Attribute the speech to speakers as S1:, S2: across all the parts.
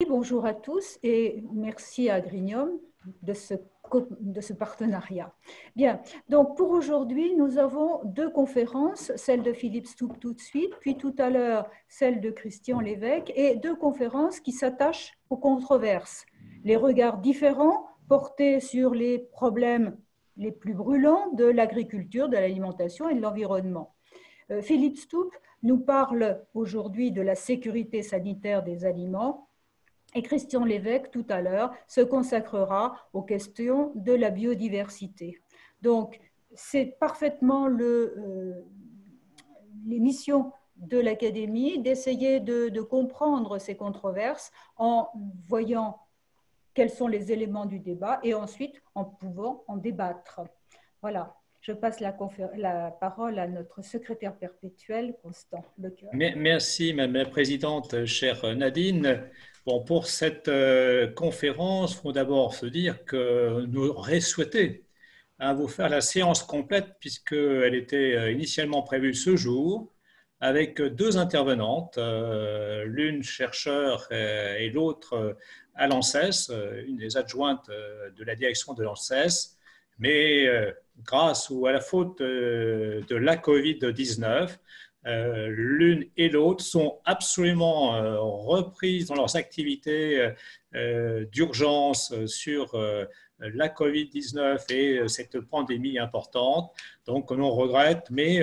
S1: Bonjour à tous et merci à Grignom de ce partenariat. Bien, donc pour aujourd'hui, nous avons deux conférences, celle de Philippe Stoup tout de suite, puis tout à l'heure celle de Christian Lévesque, et deux conférences qui s'attachent aux controverses, les regards différents portés sur les problèmes les plus brûlants de l'agriculture, de l'alimentation et de l'environnement. Philippe Stoup nous parle aujourd'hui de la sécurité sanitaire des aliments. Et Christian Lévesque, tout à l'heure, se consacrera aux questions de la biodiversité. Donc, c'est parfaitement l'émission de l'Académie d'essayer de comprendre ces controverses en voyant quels sont les éléments du débat et ensuite en pouvant en débattre. Voilà. Je passe la parole à notre secrétaire perpétuel, Constant Lecoeur.
S2: Merci, Madame la Présidente, chère Nadine. Bon, pour cette conférence, il faut d'abord se dire que nous aurions souhaité vous faire la séance complète puisqu'elle était initialement prévue ce jour avec deux intervenantes, l'une chercheur et l'autre à l'ANSES, une des adjointes de la direction de l'ANSES, mais grâce ou à la faute de la Covid-19, l'une et l'autre sont absolument reprises dans leurs activités d'urgence sur la Covid-19 et cette pandémie importante. Donc, on regrette, mais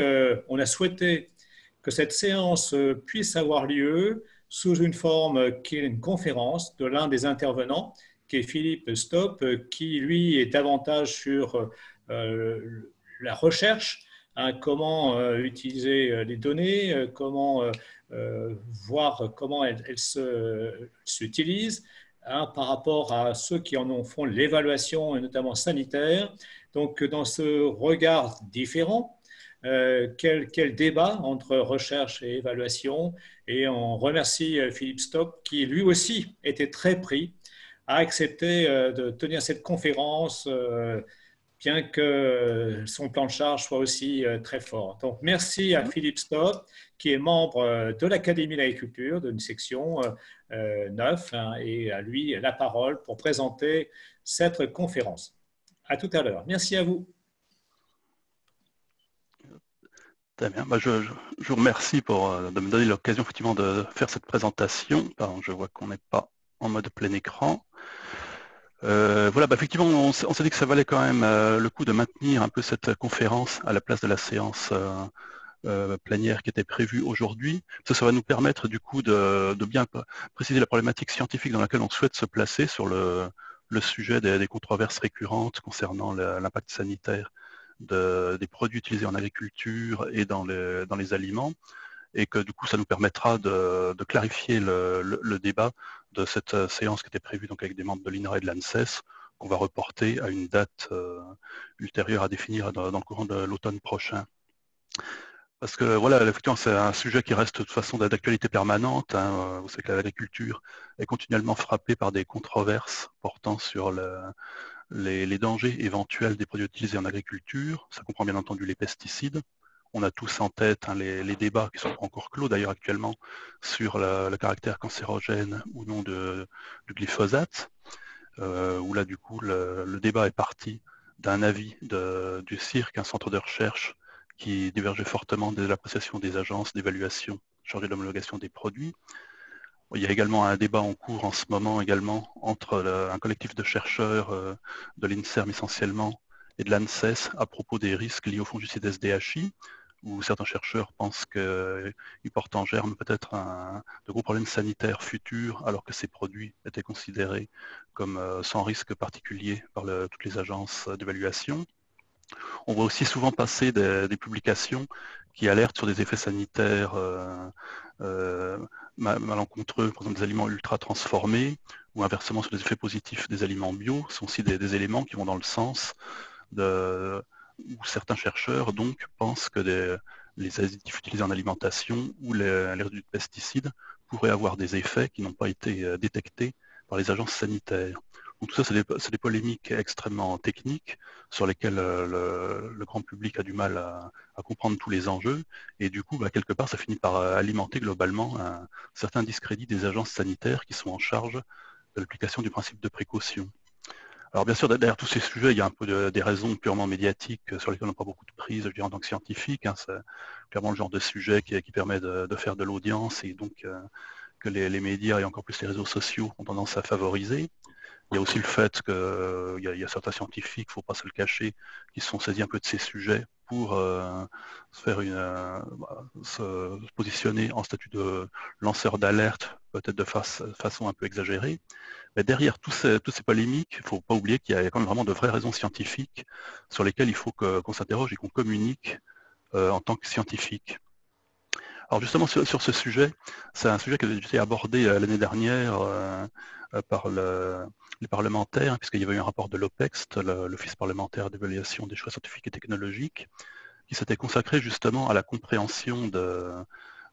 S2: on a souhaité que cette séance puisse avoir lieu sous une forme qui est une conférence de l'un des intervenants, qui est Philippe Stoup, qui, lui, est davantage sur la recherche, comment utiliser les données, comment voir comment elles s'utilisent par rapport à ceux qui en font l'évaluation, et notamment sanitaire. Donc, dans ce regard différent, quel débat entre recherche et évaluation. Et on remercie Philippe Stoup, qui lui aussi était très pris, a accepté de tenir cette conférence, bien que son plan de charge soit aussi très fort. Donc, merci à Philippe Stoup, qui est membre de l'Académie de l'agriculture, d'une section 9, et à lui la parole pour présenter cette conférence. À tout à l'heure. Merci à vous.
S3: Très bien. Je vous remercie de me donner l'occasion effectivement de faire cette présentation. Pardon, je vois qu'on n'est pas en mode plein écran. Voilà, effectivement, on s'est dit que ça valait quand même le coup de maintenir un peu cette conférence à la place de la séance plénière qui était prévue aujourd'hui. Ça va nous permettre du coup de bien préciser la problématique scientifique dans laquelle on souhaite se placer sur le sujet des controverses récurrentes concernant l'impact sanitaire des produits utilisés en agriculture et dans les aliments, et que du coup ça nous permettra de clarifier le débat de cette séance qui était prévue donc avec des membres de l'INRA et de l'ANSES, qu'on va reporter à une date ultérieure à définir dans le courant de l'automne prochain. Parce que voilà, effectivement, c'est un sujet qui reste de toute façon d'actualité permanente. Vous savez que l'agriculture est continuellement frappée par des controverses portant sur les dangers éventuels des produits utilisés en agriculture. Ça comprend bien entendu les pesticides. On a tous en tête les débats qui sont encore clos d'ailleurs actuellement sur le caractère cancérogène ou non du glyphosate, où là du coup le débat est parti d'un avis du CIRC, un centre de recherche qui divergeait fortement de l'appréciation des agences d'évaluation chargées de l'homologation des produits. Il y a également un débat en cours en ce moment également entre un collectif de chercheurs de l'INSERM essentiellement et de l'ANSES à propos des risques liés au fongicide SDHI, où certains chercheurs pensent qu'ils portent en germe peut-être de gros problèmes sanitaires futurs, alors que ces produits étaient considérés comme sans risque particulier par toutes les agences d'évaluation. On voit aussi souvent passer des publications qui alertent sur des effets sanitaires malencontreux, par exemple des aliments ultra transformés, ou inversement sur les effets positifs des aliments bio. Ce sont aussi des éléments qui vont dans le sens où certains chercheurs donc pensent que les additifs utilisés en alimentation ou les résidus de pesticides pourraient avoir des effets qui n'ont pas été détectés par les agences sanitaires. Donc tout ça, c'est des polémiques extrêmement techniques sur lesquelles le grand public a du mal à comprendre tous les enjeux. Et du coup, quelque part, ça finit par alimenter globalement un certain discrédit des agences sanitaires qui sont en charge de l'application du principe de précaution. Alors bien sûr, derrière tous ces sujets, il y a un peu des raisons purement médiatiques sur lesquelles on n'a pas beaucoup de prise, je dirais en tant que scientifique. C'est clairement le genre de sujet qui permet de faire de l'audience et donc que les médias et encore plus les réseaux sociaux ont tendance à favoriser. Il y a aussi le fait qu'il y a certains scientifiques, il ne faut pas se le cacher, qui se sont saisis un peu de ces sujets pour se positionner en statut de lanceur d'alerte, peut-être de façon un peu exagérée. Mais derrière toutes ces polémiques, il ne faut pas oublier qu'il y a quand même vraiment de vraies raisons scientifiques sur lesquelles il faut qu'on s'interroge et qu'on communique en tant que scientifique. Alors justement sur ce sujet, c'est un sujet qui a été abordé l'année dernière par les parlementaires, puisqu'il y avait eu un rapport de l'OPEX, l'Office parlementaire d'évaluation des choix scientifiques et technologiques, qui s'était consacré justement à la compréhension de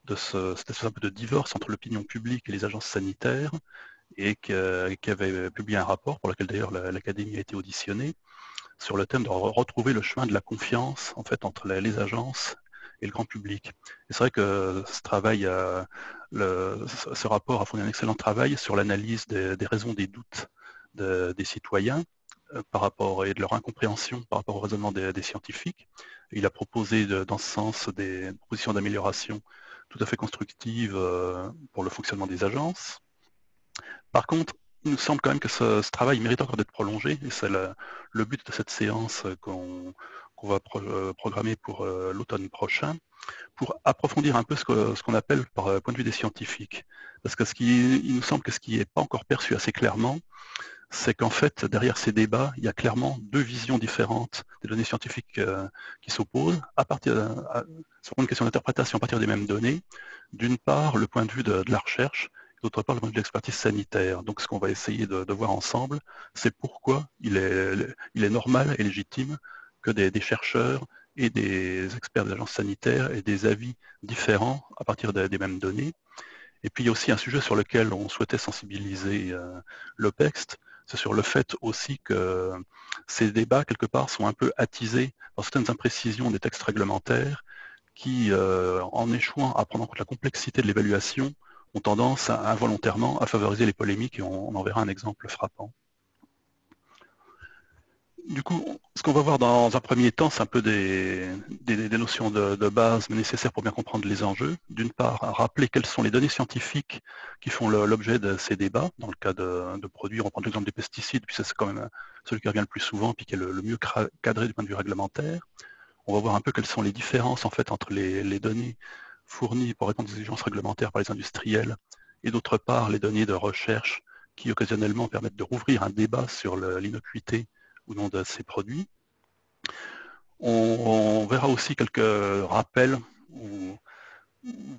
S3: cette espèce un peu de divorce entre l'opinion publique et les agences sanitaires, et qui avait publié un rapport, pour lequel d'ailleurs l'Académie a été auditionnée, sur le thème de retrouver le chemin de la confiance en fait, entre les agences et le grand public. Et c'est vrai que ce travail, ce rapport a fourni un excellent travail sur l'analyse des raisons des doutes des citoyens par rapport et de leur incompréhension par rapport au raisonnement des scientifiques. Et il a proposé dans ce sens des propositions d'amélioration tout à fait constructives pour le fonctionnement des agences. Par contre, il nous semble quand même que ce travail mérite encore d'être prolongé, et c'est le but de cette séance qu'on va programmer pour l'automne prochain, pour approfondir un peu ce qu'on appelle par point de vue des scientifiques. Parce que il nous semble que ce qui n'est pas encore perçu assez clairement, c'est qu'en fait, derrière ces débats, il y a clairement deux visions différentes des données scientifiques qui s'opposent sur une question d'interprétation à partir des mêmes données. D'une part, le point de vue de la recherche, d'autre part, le point de vue de l'expertise sanitaire. Donc, ce qu'on va essayer de voir ensemble, c'est pourquoi il est normal et légitime que des chercheurs et des experts des agences sanitaires aient des avis différents à partir des mêmes données. Et puis, il y a aussi un sujet sur lequel on souhaitait sensibiliser l'OPEX, c'est sur le fait aussi que ces débats, quelque part, sont un peu attisés par certaines imprécisions des textes réglementaires qui, en échouant à prendre en compte la complexité de l'évaluation, ont tendance involontairement à favoriser les polémiques, et on en verra un exemple frappant. Du coup, ce qu'on va voir dans un premier temps, c'est un peu des notions de base mais nécessaires pour bien comprendre les enjeux. D'une part, rappeler quelles sont les données scientifiques qui font l'objet de ces débats. Dans le cas de produits, on prend l'exemple des pesticides, puis ça c'est quand même celui qui revient le plus souvent, puis qui est le mieux cadré du point de vue réglementaire. On va voir un peu quelles sont les différences en fait entre les données fournies pour répondre aux exigences réglementaires par les industriels et d'autre part les données de recherche qui occasionnellement permettent de rouvrir un débat sur l'innocuité ou non de ces produits. On verra aussi quelques rappels ou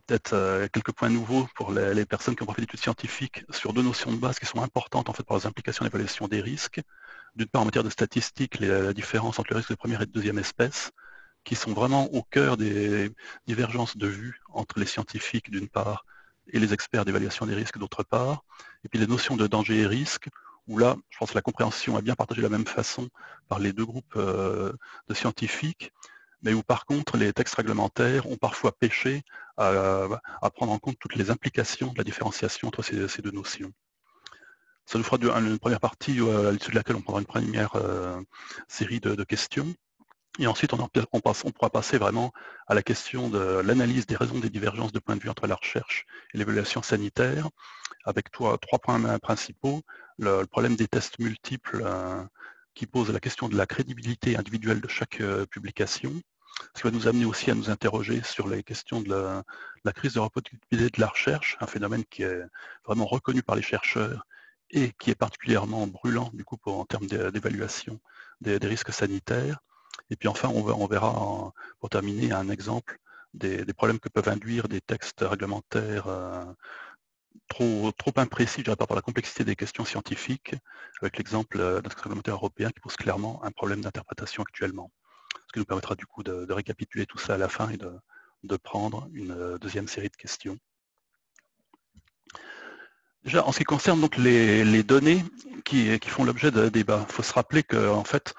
S3: peut-être quelques points nouveaux pour les personnes qui ont pas fait d'études scientifiques sur deux notions de base qui sont importantes en fait pour les implications d'évaluation des risques. D'une part, en matière de statistiques, la différence entre les risques de première et de deuxième espèce, qui sont vraiment au cœur des divergences de vues entre les scientifiques d'une part et les experts d'évaluation des risques d'autre part, et puis les notions de danger et risque, où là, je pense que la compréhension est bien partagée de la même façon par les deux groupes de scientifiques, mais où par contre les textes réglementaires ont parfois péché à prendre en compte toutes les implications de la différenciation entre ces deux notions. Ça nous fera une première partie à l'issue de laquelle on prendra une première série de questions. Et ensuite, on pourra passer vraiment à la question de l'analyse des raisons des divergences de point de vue entre la recherche et l'évaluation sanitaire, avec trois points principaux. Le problème des tests multiples qui pose la question de la crédibilité individuelle de chaque publication, ce qui va nous amener aussi à nous interroger sur les questions de la crise de reproductibilité de la recherche, un phénomène qui est vraiment reconnu par les chercheurs et qui est particulièrement brûlant du coup en termes d'évaluation des risques sanitaires. Et puis enfin, on verra, pour terminer, un exemple des problèmes que peuvent induire des textes réglementaires trop imprécis, je dirais, par rapport à la complexité des questions scientifiques, avec l'exemple d'un texte réglementaire européen qui pose clairement un problème d'interprétation actuellement. Ce qui nous permettra du coup de récapituler tout ça à la fin et de prendre une deuxième série de questions. Déjà, en ce qui concerne donc les données, qui font l'objet de débats. Il faut se rappeler qu'en fait,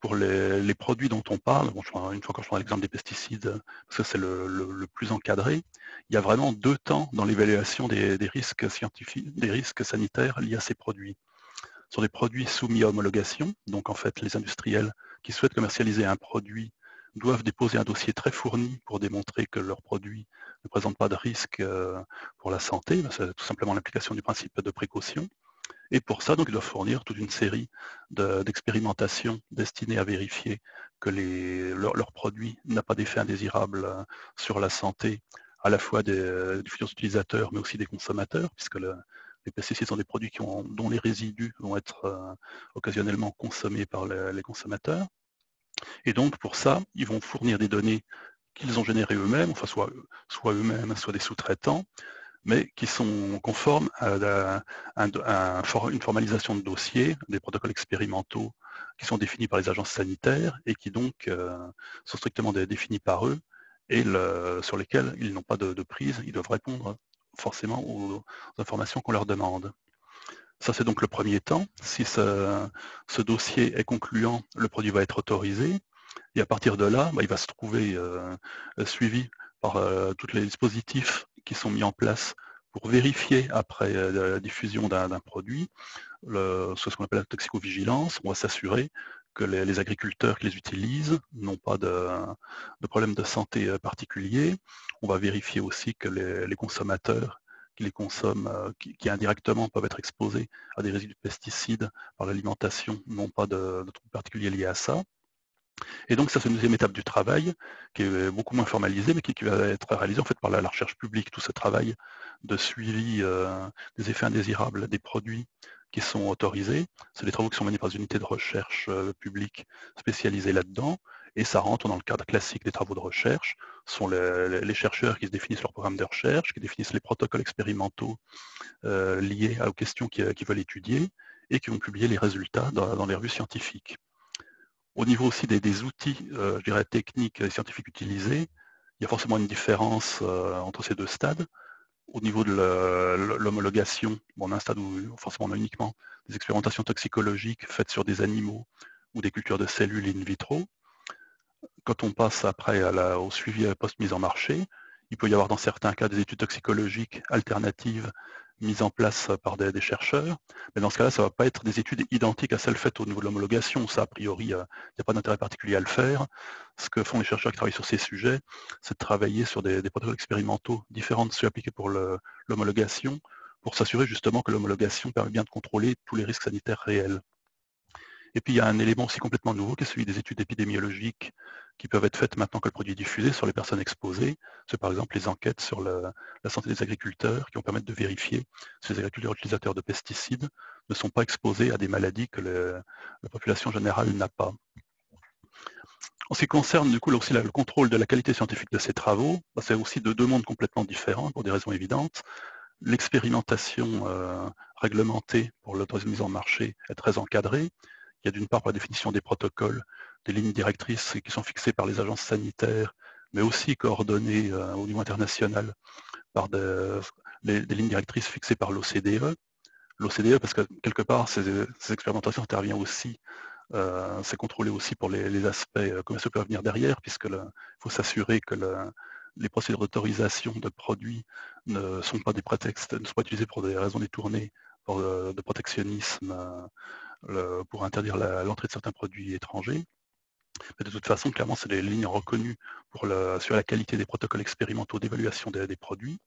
S3: pour les produits dont on parle, bon, une fois encore je prends l'exemple des pesticides, parce que c'est le plus encadré, il y a vraiment 2 temps dans l'évaluation des risques scientifiques, des risques sanitaires liés à ces produits. Ce sont des produits soumis à homologation, donc en fait les industriels qui souhaitent commercialiser un produit doivent déposer un dossier très fourni pour démontrer que leur produit ne présente pas de risque pour la santé. C'est tout simplement l'application du principe de précaution. Et pour ça, donc, ils doivent fournir toute une série d'expérimentations destinées à vérifier que leur produit n'a pas d'effet indésirable sur la santé, à la fois des futurs utilisateurs, mais aussi des consommateurs, puisque les pesticides sont des produits dont les résidus vont être occasionnellement consommés par les consommateurs. Et donc, pour ça, ils vont fournir des données qu'ils ont générées eux-mêmes, enfin soit eux-mêmes, soit des sous-traitants, mais qui sont conformes à une formalisation de dossier, des protocoles expérimentaux qui sont définis par les agences sanitaires et qui donc sont strictement définis par eux et sur lesquels ils n'ont pas de prise, ils doivent répondre forcément aux informations qu'on leur demande. Ça, c'est donc le premier temps. Si ce dossier est concluant, le produit va être autorisé. Et à partir de là, il va se trouver suivi par tous les dispositifs qui sont mis en place pour vérifier après la diffusion d'un produit, ce qu'on appelle la toxicovigilance. On va s'assurer que les agriculteurs qui les utilisent n'ont pas de problème de santé particulier. On va vérifier aussi que les consommateurs qui les consomment, qui indirectement peuvent être exposés à des résidus de pesticides par l'alimentation, n'ont pas de troubles particuliers liés à ça. Et donc ça, c'est une deuxième étape du travail qui est beaucoup moins formalisée, mais qui va être réalisée en fait par la recherche publique, tout ce travail de suivi des effets indésirables des produits qui sont autorisés. C'est des travaux qui sont menés par des unités de recherche publiques spécialisées là-dedans, et ça rentre dans le cadre classique des travaux de recherche. Ce sont les chercheurs qui se définissent leur programme de recherche, qui définissent les protocoles expérimentaux liés aux questions qu'ils veulent étudier, et qui vont publier les résultats dans les revues scientifiques. Au niveau aussi des outils, je dirais, techniques et scientifiques utilisés, il y a forcément une différence entre ces 2 stades. Au niveau de l'homologation, on a un stade où forcément on a uniquement des expérimentations toxicologiques faites sur des animaux ou des cultures de cellules in vitro. Quand on passe après au suivi post-mise en marché, il peut y avoir dans certains cas des études toxicologiques alternatives mises en place par des chercheurs, mais dans ce cas-là, ça ne va pas être des études identiques à celles faites au niveau de l'homologation. Ça, a priori, il n'y a pas d'intérêt particulier à le faire. Ce que font les chercheurs qui travaillent sur ces sujets, c'est de travailler sur des protocoles expérimentaux différents de ceux appliqués pour l'homologation, pour s'assurer justement que l'homologation permet bien de contrôler tous les risques sanitaires réels. Et puis il y a un élément aussi complètement nouveau qui est celui des études épidémiologiques qui peuvent être faites maintenant que le produit est diffusé sur les personnes exposées. C'est par exemple les enquêtes sur la santé des agriculteurs qui vont permettre de vérifier si les agriculteurs utilisateurs de pesticides ne sont pas exposés à des maladies que la population générale n'a pas. En ce qui concerne du coup aussi le contrôle de la qualité scientifique de ces travaux, c'est aussi de 2 mondes complètement différents pour des raisons évidentes. L'expérimentation réglementée pour l'autorisation de mise en marché est très encadrée. Il y a d'une part, par la définition des protocoles, des lignes directrices qui sont fixées par les agences sanitaires, mais aussi coordonnées au niveau international par des lignes directrices fixées par l'OCDE. L'OCDE, parce que quelque part, ces expérimentations interviennent aussi, c'est contrôlé aussi pour les aspects commerciaux qui peuvent venir derrière, puisqu'il faut s'assurer que les procédures d'autorisation de produits ne sont pas des prétextes, ne sont pas utilisées pour des raisons détournées, de protectionnisme, pour interdire l'entrée de certains produits étrangers. Mais de toute façon, clairement, c'est des lignes reconnues sur la qualité des protocoles expérimentaux d'évaluation des produits.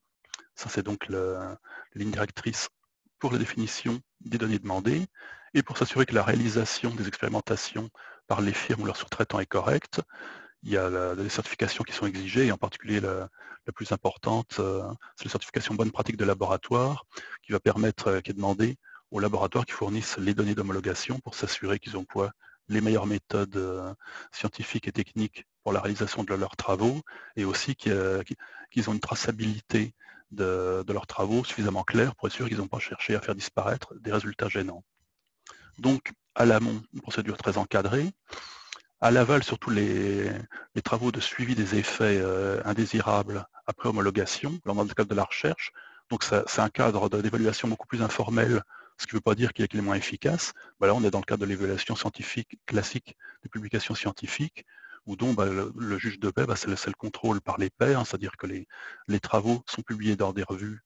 S3: Ça, c'est donc la ligne directrice pour la définition des données demandées et pour s'assurer que la réalisation des expérimentations par les firmes ou leurs sous-traitants est correcte. Il y a des certifications qui sont exigées, et en particulier la plus importante, c'est la certification bonne pratique de laboratoire, qui va permettre, qui est demandée aux laboratoires qui fournissent les données d'homologation pour s'assurer qu'ils emploient les meilleures méthodes scientifiques et techniques pour la réalisation de leurs travaux, et aussi qu'ils ont une traçabilité de leurs travaux suffisamment claire pour être sûr qu'ils n'ont pas cherché à faire disparaître des résultats gênants. Donc, à l'amont, une procédure très encadrée. À l'aval, surtout les travaux de suivi des effets indésirables après homologation, dans le cadre de la recherche. Donc c'est un cadre d'évaluation beaucoup plus informel ce qui ne veut pas dire qu'il est moins efficace. Bah là, on est dans le cadre de l'évaluation scientifique classique des publications scientifiques, où donc le juge de paix, c'est le contrôle par les pairs, c'est-à-dire que les travaux sont publiés dans des revues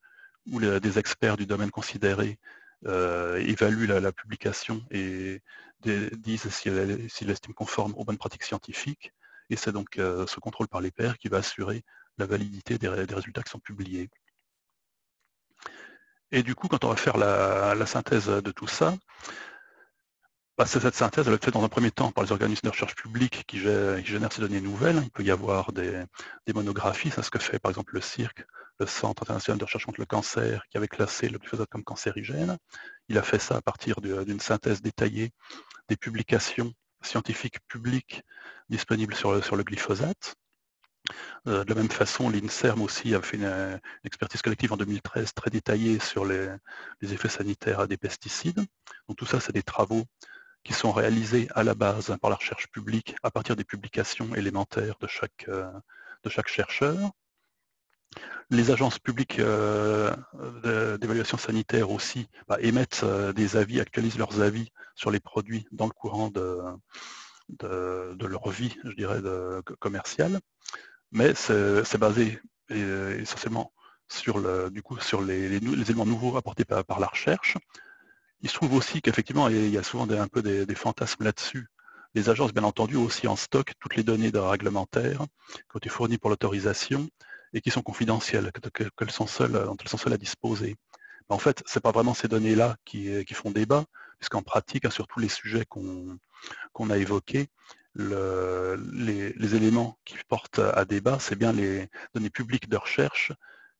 S3: où des experts du domaine considéré évaluent la publication et disent s'ils l'estiment conforme aux bonnes pratiques scientifiques. Et c'est donc ce contrôle par les pairs qui va assurer la validité des résultats qui sont publiés. Et du coup, quand on va faire la synthèse de tout ça, cette synthèse, elle est faite dans un premier temps par les organismes de recherche publique qui génèrent ces données nouvelles. Il peut y avoir des monographies, c'est ce que fait par exemple le CIRC, le Centre international de recherche contre le cancer, qui avait classé le glyphosate comme cancérigène. Il a fait ça à partir d'une synthèse détaillée des publications scientifiques publiques disponibles sur le glyphosate. De la même façon, l'INSERM aussi a fait une expertise collective en 2013 très détaillée sur les effets sanitaires des pesticides. Donc tout ça, c'est des travaux qui sont réalisés à la base par la recherche publique à partir des publications élémentaires de chaque chercheur. Les agences publiques d'évaluation sanitaire aussi émettent des avis, actualisent leurs avis sur les produits dans le courant de leur vie, je dirais, commerciale. Mais c'est basé essentiellement sur les éléments nouveaux apportés par la recherche. Il se trouve aussi qu'effectivement, il y a souvent un peu des fantasmes là-dessus. Les agences, bien entendu, ont aussi en stock toutes les données réglementaires qui ont été fournies pour l'autorisation et qui sont confidentielles, dont elles sont seules à disposer. Mais en fait, ce n'est pas vraiment ces données-là qui font débat, puisqu'en pratique, sur tous les sujets qu'on a évoqués, les éléments qui portent à débat, c'est bien les données publiques de recherche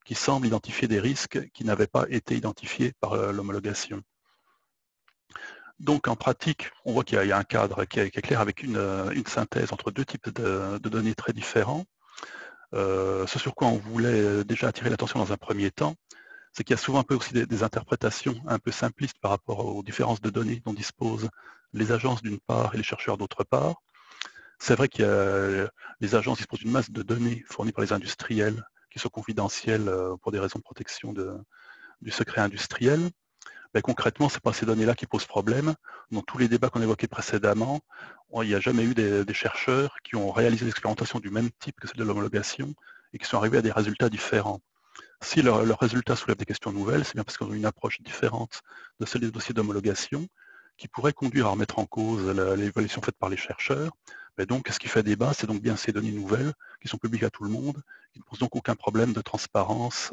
S3: qui semblent identifier des risques qui n'avaient pas été identifiés par l'homologation. Donc en pratique, on voit qu'il y a un cadre qui est clair avec une synthèse entre deux types de données très différents. Ce sur quoi on voulait déjà attirer l'attention dans un premier temps, c'est qu'il y a souvent un peu aussi des interprétations un peu simplistes par rapport aux différences de données dont disposent les agences d'une part et les chercheurs d'autre part. C'est vrai que les agences disposent d'une masse de données fournies par les industriels qui sont confidentielles pour des raisons de protection du secret industriel. Mais concrètement, ce n'est pas ces données-là qui posent problème. Dans tous les débats qu'on évoquait précédemment, il n'y a jamais eu des chercheurs qui ont réalisé des expérimentations du même type que celle de l'homologation et qui sont arrivés à des résultats différents. Si leurs résultats soulèvent des questions nouvelles, c'est bien parce qu'ils ont une approche différente de celle des dossiers d'homologation qui pourrait conduire à remettre en cause l'évaluation faite par les chercheurs. Mais donc, ce qui fait débat, c'est donc bien ces données nouvelles qui sont publiques à tout le monde, qui ne posent donc aucun problème de transparence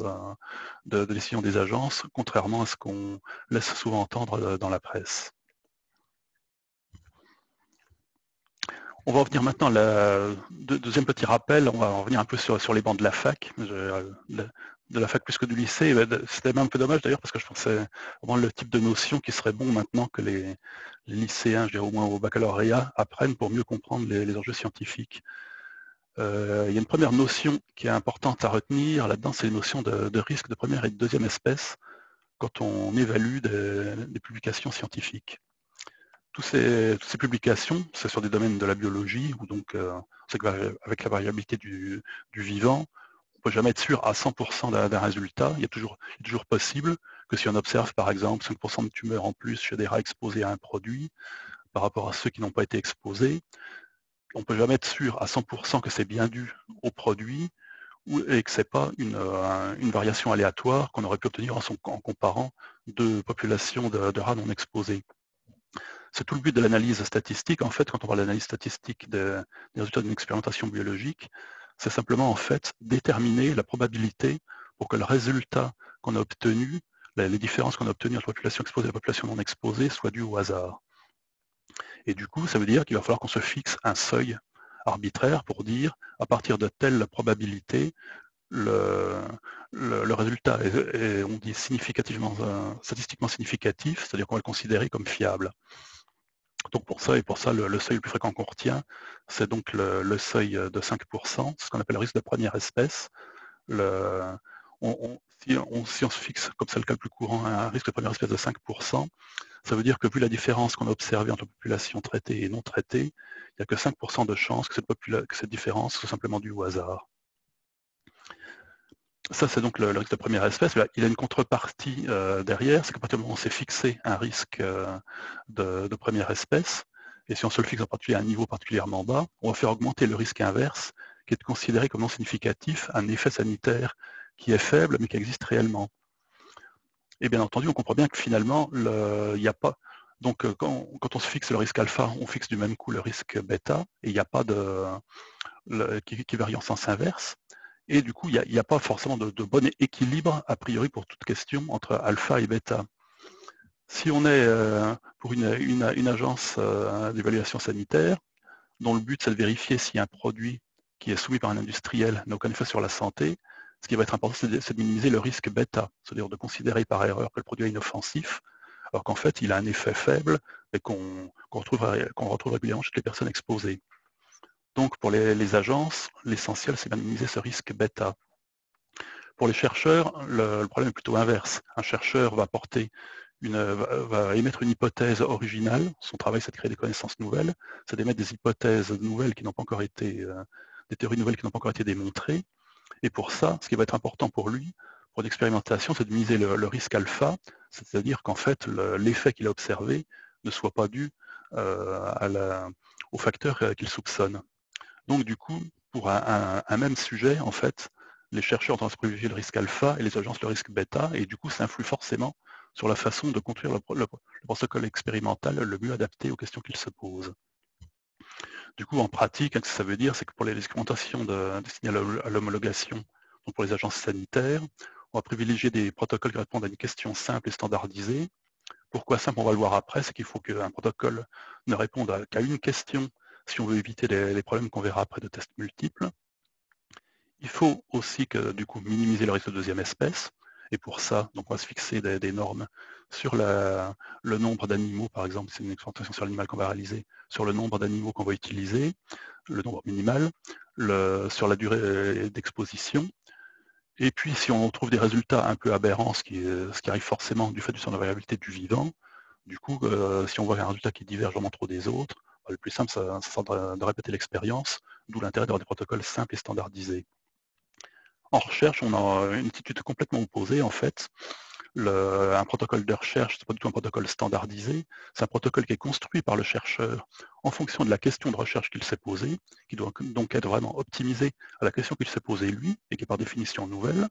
S3: de décision des agences, contrairement à ce qu'on laisse souvent entendre dans la presse. On va revenir maintenant, deuxième petit rappel, on va revenir un peu sur les bancs de la fac, de la fac plus que du lycée. C'était même un peu dommage d'ailleurs parce que je pensais vraiment le type de notion qui serait bon maintenant que les lycéens, je dirais au moins au baccalauréat, apprennent pour mieux comprendre les enjeux scientifiques. Il y a une première notion qui est importante à retenir là-dedans, c'est les notions de risque de première et de deuxième espèce quand on évalue des publications scientifiques. Toutes ces publications, c'est sur des domaines de la biologie, où donc on sait qu'avec la variabilité du vivant, on ne peut jamais être sûr à 100% d'un résultat. Il est toujours possible que si on observe par exemple 5% de tumeurs en plus chez des rats exposés à un produit par rapport à ceux qui n'ont pas été exposés, on ne peut jamais être sûr à 100% que c'est bien dû au produit et que ce n'est pas une variation aléatoire qu'on aurait pu obtenir en comparant deux populations de rats non exposés. C'est tout le but de l'analyse statistique. En fait, quand on parle d'analyse statistique des résultats d'une expérimentation biologique, c'est simplement en fait déterminer la probabilité pour que le résultat qu'on a obtenu, les différences qu'on a obtenues entre la population exposée et la population non exposée, soient dues au hasard. Et du coup, ça veut dire qu'il va falloir qu'on se fixe un seuil arbitraire pour dire, à partir de telle probabilité, le résultat est, on dit, statistiquement significatif, c'est-à-dire qu'on va le considérer comme fiable. Donc pour ça, le seuil le plus fréquent qu'on retient, c'est donc le seuil de 5%, ce qu'on appelle le risque de première espèce. Si on se fixe, comme c'est le cas le plus courant, un risque de première espèce de 5%, ça veut dire que vu la différence qu'on a observée entre population traitée et non traitée, il n'y a que 5% de chances que cette différence soit simplement due au hasard. Ça, c'est donc le risque de première espèce. Il a une contrepartie derrière, c'est qu'à partir du moment où on s'est fixé un risque de première espèce, et si on se le fixe en particulier à un niveau particulièrement bas, on va faire augmenter le risque inverse, qui est considéré comme non significatif, un effet sanitaire qui est faible, mais qui existe réellement. Et bien entendu, on comprend bien que finalement, il n'y a pas... Donc, quand on se fixe le risque alpha, on fixe du même coup le risque bêta, et il n'y a pas qui varie en sens inverse. Et du coup, il n'y a pas forcément de bon équilibre, a priori, pour toute question entre alpha et bêta. Si on est pour une agence d'évaluation sanitaire, dont le but c'est de vérifier si un produit qui est soumis par un industriel n'a aucun effet sur la santé, ce qui va être important, c'est de minimiser le risque bêta, c'est-à-dire de considérer par erreur que le produit est inoffensif, alors qu'en fait, il a un effet faible et qu'on retrouve régulièrement chez les personnes exposées. Donc, pour les agences, l'essentiel, c'est de minimiser ce risque bêta. Pour les chercheurs, le problème est plutôt inverse. Un chercheur va émettre une hypothèse originale. Son travail, c'est de créer des connaissances nouvelles, c'est d'émettre des hypothèses nouvelles qui n'ont pas encore été, des théories nouvelles qui n'ont pas encore été démontrées. Et pour ça, ce qui va être important pour lui, pour l'expérimentation, c'est de miser le risque alpha, c'est-à-dire qu'en fait, l'effet qu'il a observé ne soit pas dû au facteur qu'il soupçonne. Donc du coup, pour un même sujet, en fait, les chercheurs ont tendance à privilégier le risque alpha et les agences le risque bêta, et du coup, ça influe forcément sur la façon de construire le protocole expérimental le mieux adapté aux questions qu'il se pose. Du coup, en pratique, ce que ça veut dire, c'est que pour les expérimentations destinées à l'homologation, donc pour les agences sanitaires, on va privilégier des protocoles qui répondent à une question simple et standardisée. Pourquoi simple? On va le voir après, c'est qu'il faut qu'un protocole ne réponde qu'à une question si on veut éviter les problèmes qu'on verra après de tests multiples. Il faut aussi que, du coup, minimiser le risque de deuxième espèce. Et pour ça, donc on va se fixer des normes sur le nombre d'animaux, par exemple, c'est une expérimentation sur l'animal qu'on va réaliser, sur le nombre d'animaux qu'on va utiliser, le nombre minimal, sur la durée d'exposition. Et puis, si on trouve des résultats un peu aberrants, ce qui arrive forcément du fait de la variabilité du vivant, du coup, si on voit un résultat qui diverge vraiment trop des autres, le plus simple, ça sera de répéter l'expérience, d'où l'intérêt d'avoir des protocoles simples et standardisés. En recherche, on a une attitude complètement opposée, en fait. Un protocole de recherche, ce n'est pas du tout un protocole standardisé, c'est un protocole qui est construit par le chercheur en fonction de la question de recherche qu'il s'est posée, qui doit donc être vraiment optimisé à la question qu'il s'est posée lui, et qui est par définition nouvelle.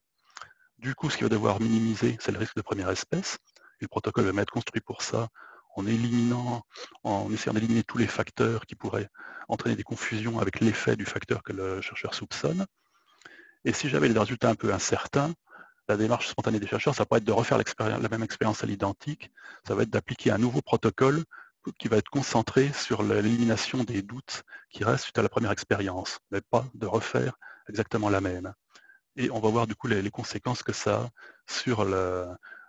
S3: Du coup, ce qu'il va devoir minimiser, c'est le risque de première espèce. Et le protocole va être construit pour ça, en essayant d'éliminer tous les facteurs qui pourraient entraîner des confusions avec l'effet du facteur que le chercheur soupçonne. Et si j'avais des résultats un peu incertains, la démarche spontanée des chercheurs, ça va pas être de refaire la même expérience à l'identique, ça va être d'appliquer un nouveau protocole qui va être concentré sur l'élimination des doutes qui restent suite à la première expérience, mais pas de refaire exactement la même. Et on va voir du coup les conséquences que ça a sur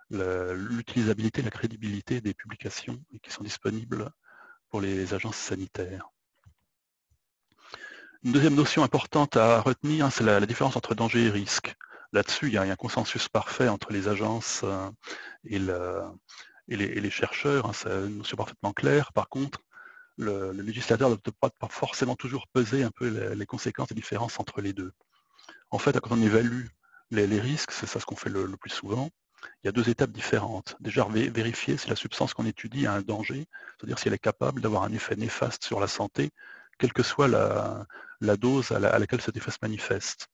S3: l'utilisabilité, la crédibilité des publications qui sont disponibles pour les agences sanitaires. Une deuxième notion importante à retenir, c'est la différence entre danger et risque. Là-dessus, il y a un consensus parfait entre les agences et les chercheurs, c'est une notion parfaitement claire. Par contre, le législateur ne peut pas forcément toujours peser un peu les conséquences et les différences entre les deux. En fait, quand on évalue les risques, c'est ça ce qu'on fait le plus souvent, il y a deux étapes différentes. Déjà, vérifier si la substance qu'on étudie a un danger, c'est-à-dire si elle est capable d'avoir un effet néfaste sur la santé, quelle que soit la dose à laquelle cet effet se manifeste.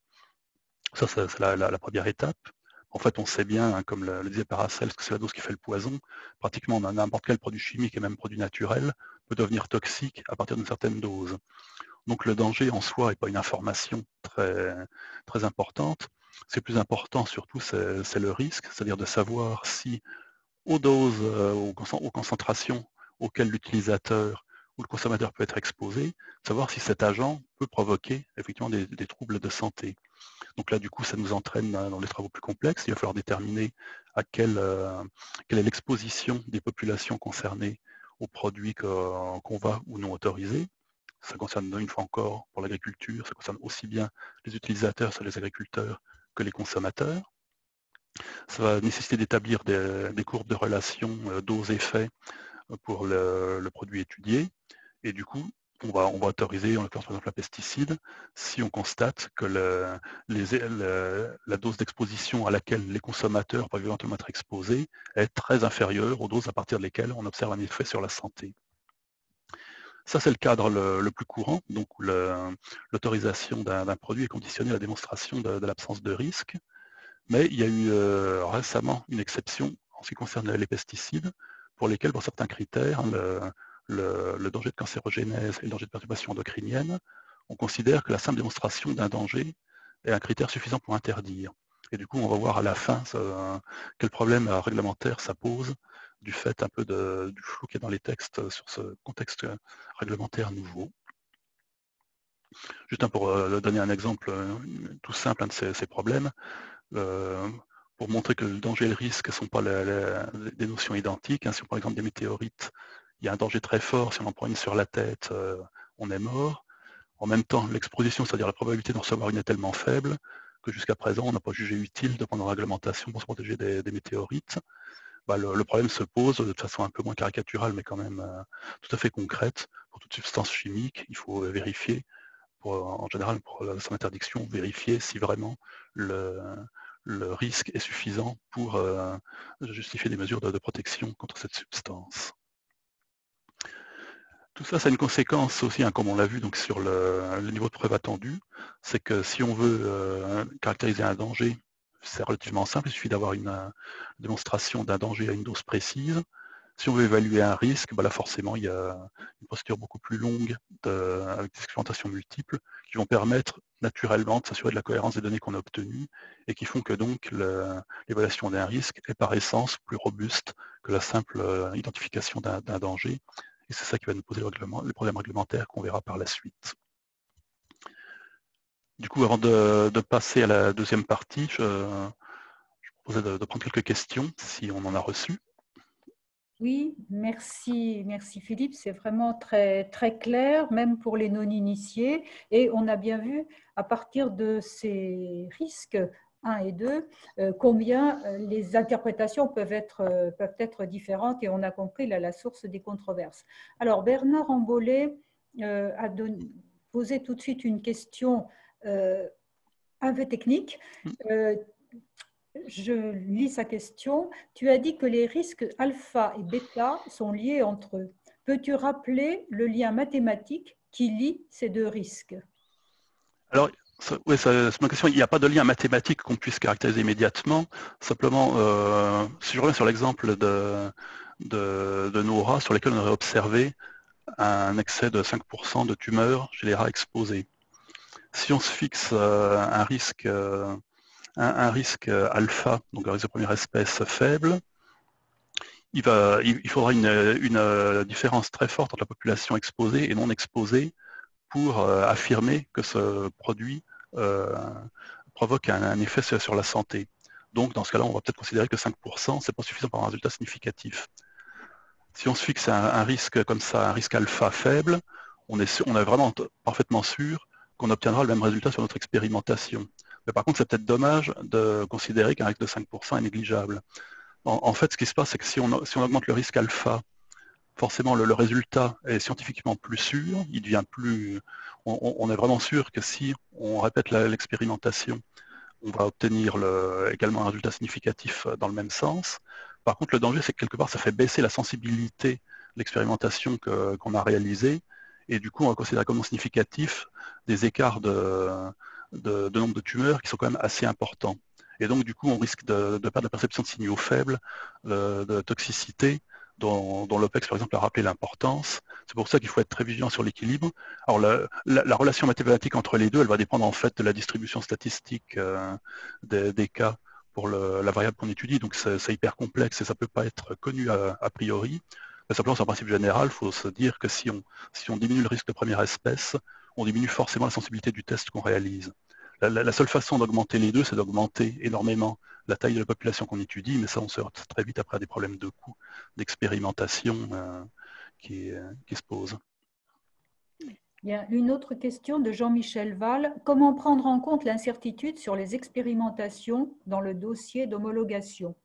S3: Ça, c'est la première étape. En fait, on sait bien, hein, comme le disait Paracelse, que c'est la dose qui fait le poison. Pratiquement, n'importe quel produit chimique et même produit naturel peut devenir toxique à partir d'une certaine dose. Donc le danger en soi n'est pas une information très, très importante. Ce qui est plus important surtout, c'est le risque, c'est-à-dire de savoir si aux doses, aux concentrations auxquelles l'utilisateur ou le consommateur peut être exposé, savoir si cet agent peut provoquer effectivement des troubles de santé. Donc là, du coup, ça nous entraîne dans les travaux plus complexes. Il va falloir déterminer quelle est l'exposition des populations concernées aux produits qu'on va ou non autoriser. Ça concerne une fois encore pour l'agriculture, ça concerne aussi bien les utilisateurs, les agriculteurs, que les consommateurs. Ça va nécessiter d'établir des courbes de relation dose-effet pour le produit étudié. Et du coup, on va autoriser, en l'occurrence par exemple un pesticide, si on constate que la dose d'exposition à laquelle les consommateurs peuvent éventuellement être exposés est très inférieure aux doses à partir desquelles on observe un effet sur la santé. Ça, c'est le cadre le plus courant, donc où l'autorisation d'un produit est conditionnée à la démonstration de l'absence de risque. Mais il y a eu récemment une exception en ce qui concerne les pesticides, pour lesquels, pour certains critères, le danger de cancérogénèse et le danger de perturbation endocrinienne, on considère que la simple démonstration d'un danger est un critère suffisant pour interdire. Et du coup, on va voir à la fin quel problème réglementaire ça pose du fait un peu du flou qu'il y a dans les textes sur ce contexte réglementaire nouveau. Juste pour donner un exemple tout simple de ces problèmes, pour montrer que le danger et le risque ne sont pas des notions identiques. Si on prend l'exemple des météorites, il y a un danger très fort, si on en prend une sur la tête, on est mort. En même temps, l'exposition, c'est-à-dire la probabilité d'en recevoir une est tellement faible que jusqu'à présent, on n'a pas jugé utile de prendre une réglementation pour se protéger des météorites. Le problème se pose de façon un peu moins caricaturale, mais quand même tout à fait concrète. Pour toute substance chimique, il faut vérifier, en général, pour son interdiction, vérifier si vraiment le risque est suffisant pour justifier des mesures de protection contre cette substance. Tout ça, ça a une conséquence aussi, comme on l'a vu donc, sur le niveau de preuve attendu, c'est que si on veut caractériser un danger, c'est relativement simple, il suffit d'avoir une démonstration d'un danger à une dose précise. Si on veut évaluer un risque, là forcément il y a une procédure beaucoup plus longue avec des expérimentations multiples qui vont permettre naturellement de s'assurer de la cohérence des données qu'on a obtenues et qui font que donc l'évaluation d'un risque est par essence plus robuste que la simple identification d'un danger. Et c'est ça qui va nous poser les problèmes réglementaires qu'on verra par la suite. Du coup, avant de passer à la deuxième partie, je proposais de prendre quelques questions si on en a reçu.
S1: Oui, merci Philippe, c'est vraiment très, très clair, même pour les non-initiés. Et on a bien vu, à partir de ces risques 1 et 2, combien les interprétations peuvent être différentes, et on a compris la source des controverses. Alors, Bernard Ambollet a posé tout de suite une question un peu technique. Je lis sa question. Tu as dit que les risques alpha et bêta sont liés entre eux. Peux-tu rappeler le lien mathématique qui lie ces deux risques?
S3: Alors, oui, c'est ma question. Il n'y a pas de lien mathématique qu'on puisse caractériser immédiatement. Simplement, si je reviens sur l'exemple de nos rats sur lesquels on aurait observé un excès de 5% de tumeurs chez les rats exposés. Si on se fixe un risque alpha, donc un risque de première espèce faible, il faudra une différence très forte entre la population exposée et non exposée pour affirmer que ce produit provoque un effet sur la santé. Donc dans ce cas-là, on va peut-être considérer que 5%, c'est pas suffisant pour un résultat significatif. Si on se fixe un risque comme ça, un risque alpha faible, on est vraiment parfaitement sûr qu'on obtiendra le même résultat sur notre expérimentation. Mais par contre, c'est peut-être dommage de considérer qu'un risque de 5% est négligeable. En fait, ce qui se passe, c'est que si on augmente le risque alpha, forcément le résultat est scientifiquement plus sûr, il devient plus. On est vraiment sûr que si on répète l'expérimentation, on va obtenir également un résultat significatif dans le même sens. Par contre, le danger, c'est que quelque part, ça fait baisser la sensibilité de l'expérimentation qu'on a réalisée, et du coup, on va considérer comme non significatif des écarts de nombre de tumeurs qui sont quand même assez importants. Et donc, du coup, on risque de perdre la perception de signaux faibles, de toxicité, dont l'OPEX, par exemple, a rappelé l'importance. C'est pour ça qu'il faut être très vigilant sur l'équilibre. Alors, la relation mathématique entre les deux, elle va dépendre en fait de la distribution statistique des cas pour la variable qu'on étudie. Donc, c'est hyper complexe et ça ne peut pas être connu a priori. Mais simplement, c'est un principe général. Il faut se dire que si on diminue le risque de première espèce, on diminue forcément la sensibilité du test qu'on réalise. La seule façon d'augmenter les deux, c'est d'augmenter énormément la taille de la population qu'on étudie, mais ça, on se heurte très vite après à des problèmes de coût, d'expérimentation qui se posent.
S1: Il y a une autre question de Jean-Michel Val. Comment prendre en compte l'incertitude sur les expérimentations dans le dossier d'homologation?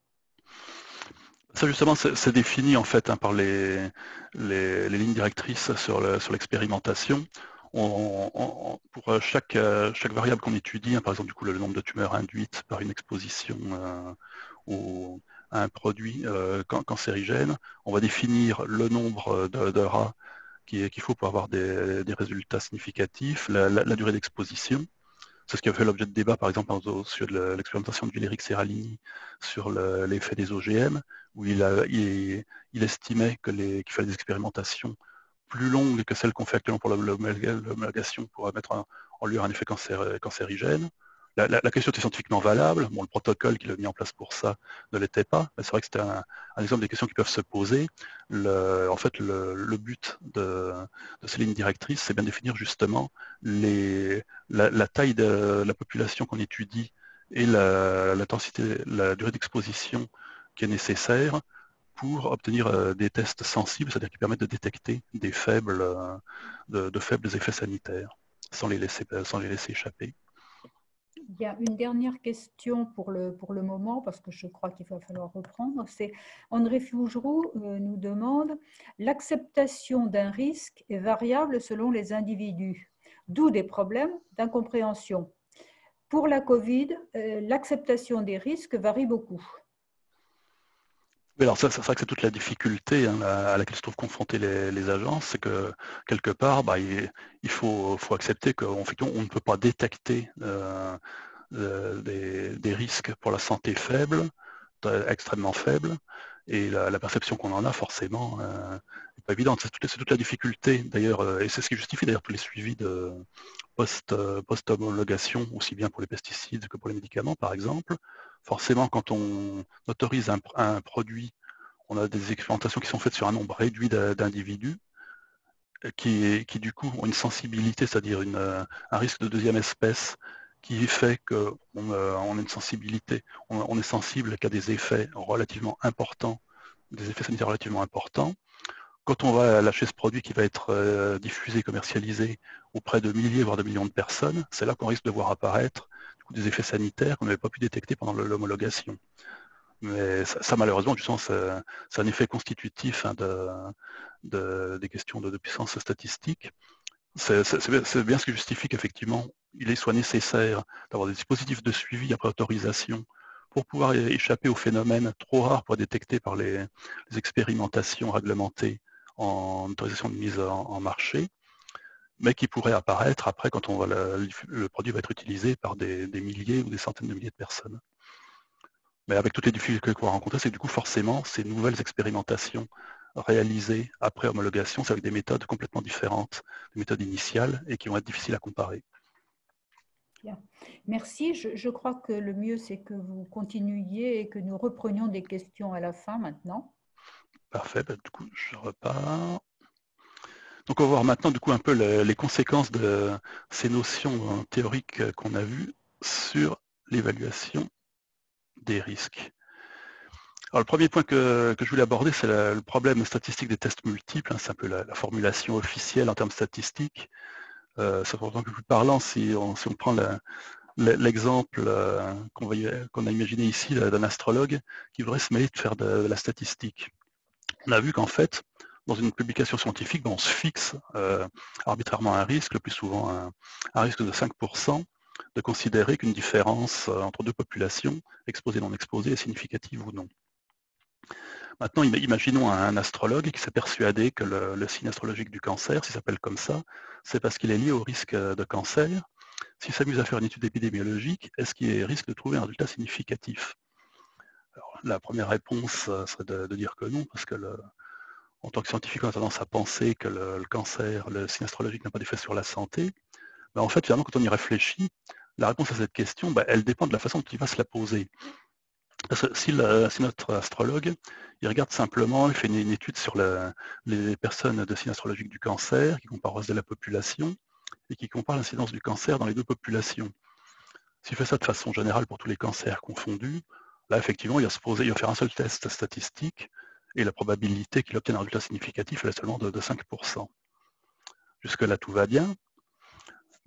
S3: Ça justement, c'est défini en fait par les lignes directrices sur l'expérimentation. Pour chaque variable qu'on étudie, par exemple du coup, le nombre de tumeurs induites par une exposition à un produit cancérigène, on va définir le nombre de rats qu'il faut pour avoir des résultats significatifs, la durée d'exposition. C'est ce qui a fait l'objet de débat, par exemple, au sujet de l'expérimentation de Villeric Serralini sur l'effet des OGM, où il estimait qu'il fallait des expérimentations plus longues que celles qu'on fait actuellement pour l'homologation pour mettre en lueur un effet cancérigène. La question était scientifiquement valable. Bon, le protocole qu'il a mis en place pour ça ne l'était pas, mais c'est vrai que c'était un exemple des questions qui peuvent se poser. En fait, le but de ces lignes directrices, c'est bien définir justement la taille de la population qu'on étudie et la durée d'exposition qui est nécessaire pour obtenir des tests sensibles, c'est-à-dire qui permettent de détecter de faibles effets sanitaires sans les laisser échapper.
S1: Il y a une dernière question pour le moment, parce que je crois qu'il va falloir reprendre. C'est André Fougeroux nous demande « L'acceptation d'un risque est variable selon les individus, d'où des problèmes d'incompréhension. Pour la Covid, l'acceptation des risques varie beaucoup. »
S3: Oui, alors ça, c'est vrai que c'est toute la difficulté à laquelle se trouvent confrontées les agences, c'est que quelque part, il faut accepter qu'on ne peut pas détecter des risques pour la santé faibles, extrêmement faibles, et la perception qu'on en a forcément n'est pas évidente. C'est toute la difficulté d'ailleurs, et c'est ce qui justifie d'ailleurs tous les suivis de post-homologation, aussi bien pour les pesticides que pour les médicaments par exemple. Forcément, quand on autorise un produit, on a des expérimentations qui sont faites sur un nombre réduit d'individus qui du coup ont une sensibilité, c'est-à-dire un risque de deuxième espèce qui fait qu'on a une sensibilité, on est sensible qu'à des effets relativement importants, des effets sanitaires relativement importants. Quand on va lâcher ce produit qui va être diffusé, commercialisé auprès de milliers, voire de millions de personnes, c'est là qu'on risque de voir apparaître des effets sanitaires qu'on n'avait pas pu détecter pendant l'homologation. Mais ça malheureusement, justement, c'est un effet constitutif des questions de puissance statistique. C'est bien ce qui justifie qu'effectivement, il soit nécessaire d'avoir des dispositifs de suivi après autorisation pour pouvoir échapper aux phénomènes trop rares pour être détectés par les expérimentations réglementées en autorisation de mise en marché, mais qui pourraient apparaître après quand le produit va être utilisé par des milliers ou des centaines de milliers de personnes. Mais avec toutes les difficultés qu'on va rencontrer, c'est que du coup, forcément, ces nouvelles expérimentations réalisées après homologation, c'est avec des méthodes complètement différentes, des méthodes initiales, et qui vont être difficiles à comparer.
S1: Bien. Merci. Je crois que le mieux, c'est que vous continuiez et que nous reprenions des questions à la fin maintenant.
S3: Parfait. Du coup, je repars. Donc, on va voir maintenant du coup un peu les conséquences de ces notions théoriques qu'on a vues sur l'évaluation des risques. Alors, le premier point que je voulais aborder, c'est le problème statistique des tests multiples. C'est un peu la formulation officielle en termes statistiques. C'est pourtant que plus parlant si on prend l'exemple qu'on a imaginé ici d'un astrologue qui voudrait se mêler de faire de la statistique. On a vu qu'en fait, dans une publication scientifique, on se fixe arbitrairement un risque, le plus souvent un risque de 5%, de considérer qu'une différence entre deux populations, exposées et non exposées, est significative ou non. Maintenant, imaginons un astrologue qui s'est persuadé que le signe astrologique du cancer, s'il s'appelle comme ça, c'est parce qu'il est lié au risque de cancer. S'il s'amuse à faire une étude épidémiologique, est-ce qu'il risque de trouver un résultat significatif? Alors, la première réponse serait de dire que non, parce que en tant que scientifique, on a tendance à penser que le cancer, le signe astrologique n'a pas d'effet sur la santé. Mais en fait, finalement, quand on y réfléchit, la réponse à cette question, elle dépend de la façon dont il va se la poser. Parce que si notre astrologue, il regarde simplement, il fait une étude sur les personnes de signe astrologique du cancer, qui compare de la population, et qui compare l'incidence du cancer dans les deux populations. S'il fait ça de façon générale pour tous les cancers confondus, là, effectivement, il va faire un seul test statistique, et la probabilité qu'il obtienne un résultat significatif, elle est seulement de 5%. Jusque-là, tout va bien.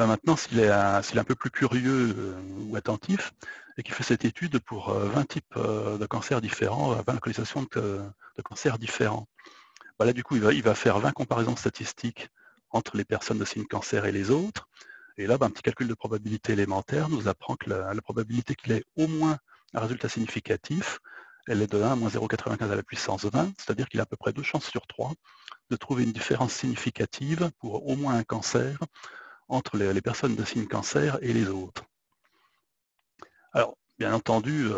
S3: Maintenant, s'il est un peu plus curieux ou attentif, et qu'il fait cette étude pour 20 types de cancers différents, 20 localisations de cancers différents, là, du coup, il va faire 20 comparaisons statistiques entre les personnes de signe cancer et les autres. Et là, un petit calcul de probabilité élémentaire nous apprend que la probabilité qu'il ait au moins un résultat significatif, elle est de 1 à moins 0,95 à la puissance 20, c'est-à-dire qu'il a à peu près 2 chances sur 3 de trouver une différence significative pour au moins un cancer entre les personnes de signe cancer et les autres. Alors, bien entendu,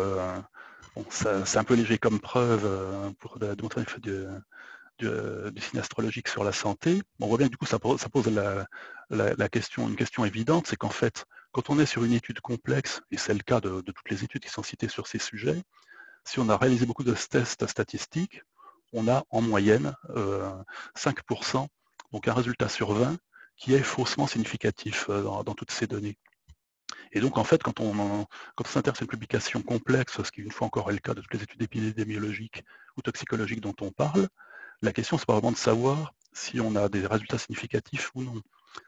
S3: c'est un peu léger comme preuve pour démontrer l'effet du signe astrologique sur la santé. On voit bien que du coup ça pose une question évidente, c'est qu'en fait, quand on est sur une étude complexe, et c'est le cas de toutes les études qui sont citées sur ces sujets, si on a réalisé beaucoup de tests statistiques, on a en moyenne 5%, donc un résultat sur 20, qui est faussement significatif dans toutes ces données. Et donc, en fait, quand on s'intéresse à une publication complexe, ce qui une fois encore est le cas de toutes les études épidémiologiques ou toxicologiques dont on parle, la question, c'est pas vraiment de savoir si on a des résultats significatifs ou non.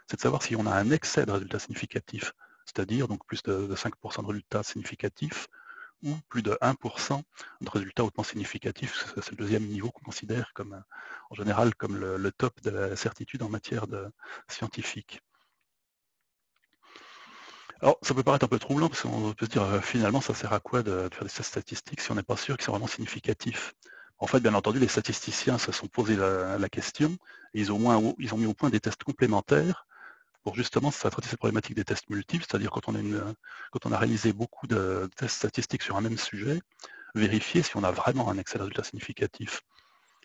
S3: C'est de savoir si on a un excès de résultats significatifs, c'est-à-dire donc plus de 5% de résultats significatifs ou plus de 1% de résultats hautement significatifs. C'est le deuxième niveau qu'on considère comme, en général comme le top de la certitude en matière scientifique. Alors, ça peut paraître un peu troublant, parce qu'on peut se dire, finalement, ça sert à quoi de faire des tests statistiques si on n'est pas sûr qu'ils sont vraiment significatifs? En fait, bien entendu, les statisticiens se sont posé la question, et ils ont mis au point des tests complémentaires pour justement traiter cette problématique des tests multiples, c'est-à-dire quand on a réalisé beaucoup de tests statistiques sur un même sujet, vérifier si on a vraiment un excès de résultats significatifs.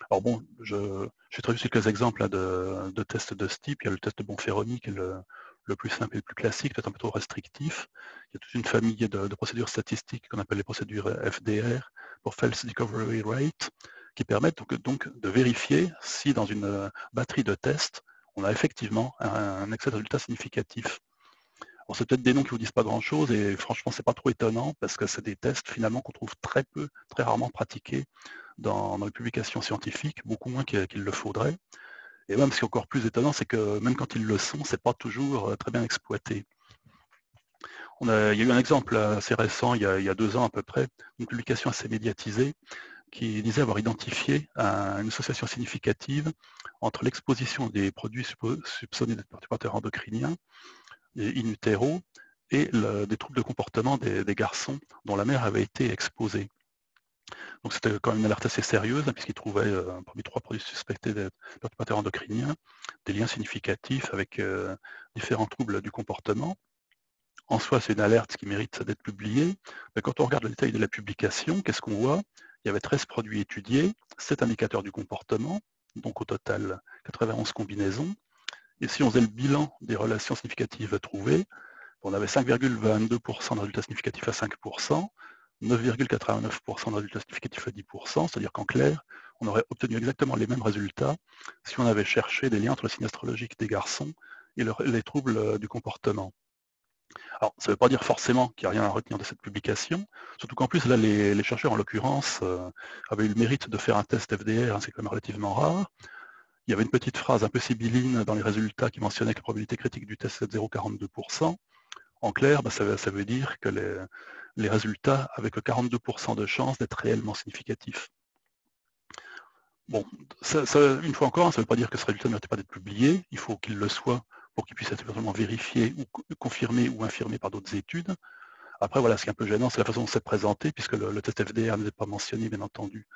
S3: Alors bon, j'ai traduit quelques exemples là, de tests de ce type. Il y a le test de Bonferroni qui est le plus simple et le plus classique, peut-être un peu trop restrictif. Il y a toute une famille de procédures statistiques qu'on appelle les procédures FDR, pour False Discovery Rate, qui permettent donc de vérifier si dans une batterie de tests, on a effectivement un excès de résultats significatifs. Bon, c'est peut-être des noms qui ne vous disent pas grand-chose, et franchement, c'est pas trop étonnant, parce que c'est des tests finalement qu'on trouve très rarement pratiqués dans les publications scientifiques, beaucoup moins qu'il le faudrait. Et même ce qui est encore plus étonnant, c'est que même quand ils le sont, c'est pas toujours très bien exploité. Il y a eu un exemple assez récent, il y a 2 ans à peu près, une publication assez médiatisée, qui disait avoir identifié une association significative entre l'exposition des produits soupçonnés d'être perturbateurs endocriniens, in utero, et des troubles de comportement des garçons dont la mère avait été exposée. Donc c'était quand même une alerte assez sérieuse, puisqu'ils trouvaient parmi 3 produits suspectés d'être perturbateurs endocriniens, des liens significatifs avec différents troubles du comportement. En soi, c'est une alerte qui mérite d'être publiée. Mais quand on regarde le détail de la publication, qu'est-ce qu'on voit? Il y avait 13 produits étudiés, 7 indicateurs du comportement, donc au total 91 combinaisons. Et si on faisait le bilan des relations significatives trouvées, on avait 5,22% de résultats significatifs à 5%, 9,89% de résultats significatifs à 10%, c'est-à-dire qu'en clair, on aurait obtenu exactement les mêmes résultats si on avait cherché des liens entre le signe astrologique des garçons et les troubles du comportement. Alors, ça ne veut pas dire forcément qu'il n'y a rien à retenir de cette publication, surtout qu'en plus, là, les chercheurs, en l'occurrence, avaient eu le mérite de faire un test FDR, c'est quand même relativement rare. Il y avait une petite phrase un peu sibylline dans les résultats qui mentionnait que la probabilité critique du test est de 0,42%. En clair, ça veut dire que les résultats avaient que 42% de chances d'être réellement significatifs. Bon, une fois encore, ça ne veut pas dire que ce résultat ne mérite pas d'être publié, il faut qu'il le soit pour qu'il puisse être éventuellement vérifié ou confirmé ou infirmé par d'autres études. Après, voilà, ce qui est un peu gênant, c'est la façon dont c'est présenté, puisque le test FDR n'est pas mentionné, bien entendu,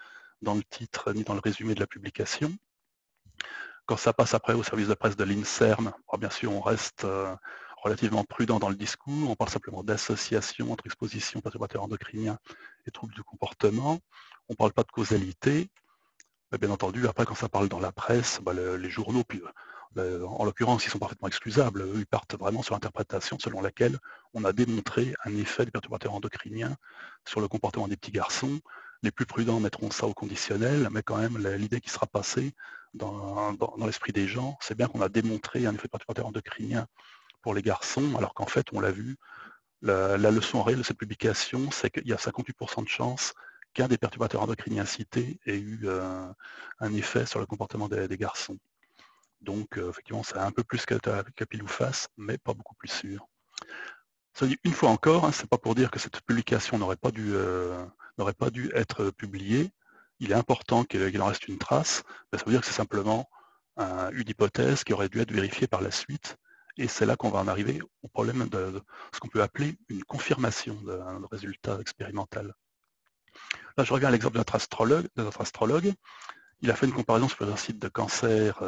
S3: dans le titre ni dans le résumé de la publication. Quand ça passe après au service de presse de l'INSERM, bien sûr, on reste relativement prudent dans le discours. On parle simplement d'association entre exposition perturbateur endocrinien et troubles du comportement. On ne parle pas de causalité. Mais bien entendu, après, quand ça parle dans la presse, les journaux, puis, en l'occurrence, ils sont parfaitement excusables. Eux, ils partent vraiment sur l'interprétation selon laquelle on a démontré un effet des perturbateurs endocriniens sur le comportement des petits garçons. Les plus prudents mettront ça au conditionnel, mais quand même, l'idée qui sera passée dans l'esprit des gens, c'est bien qu'on a démontré un effet perturbateur endocrinien pour les garçons, alors qu'en fait, on l'a vu, la leçon réelle de cette publication, c'est qu'il y a 58% de chances qu'un des perturbateurs endocriniens cités ait eu un effet sur le comportement des garçons. Donc, effectivement, c'est un peu plus qu'à pile ou face, mais pas beaucoup plus sûr. Ça dit, une fois encore, hein, c'est pas pour dire que cette publication n'aurait pas dû être publiée. Il est important qu'il en reste une trace, mais ça veut dire que c'est simplement une hypothèse qui aurait dû être vérifiée par la suite. Et c'est là qu'on va en arriver au problème de ce qu'on peut appeler une confirmation d'un résultat expérimental. Là, je reviens à l'exemple de notre astrologue. Il a fait une comparaison sur un site de cancer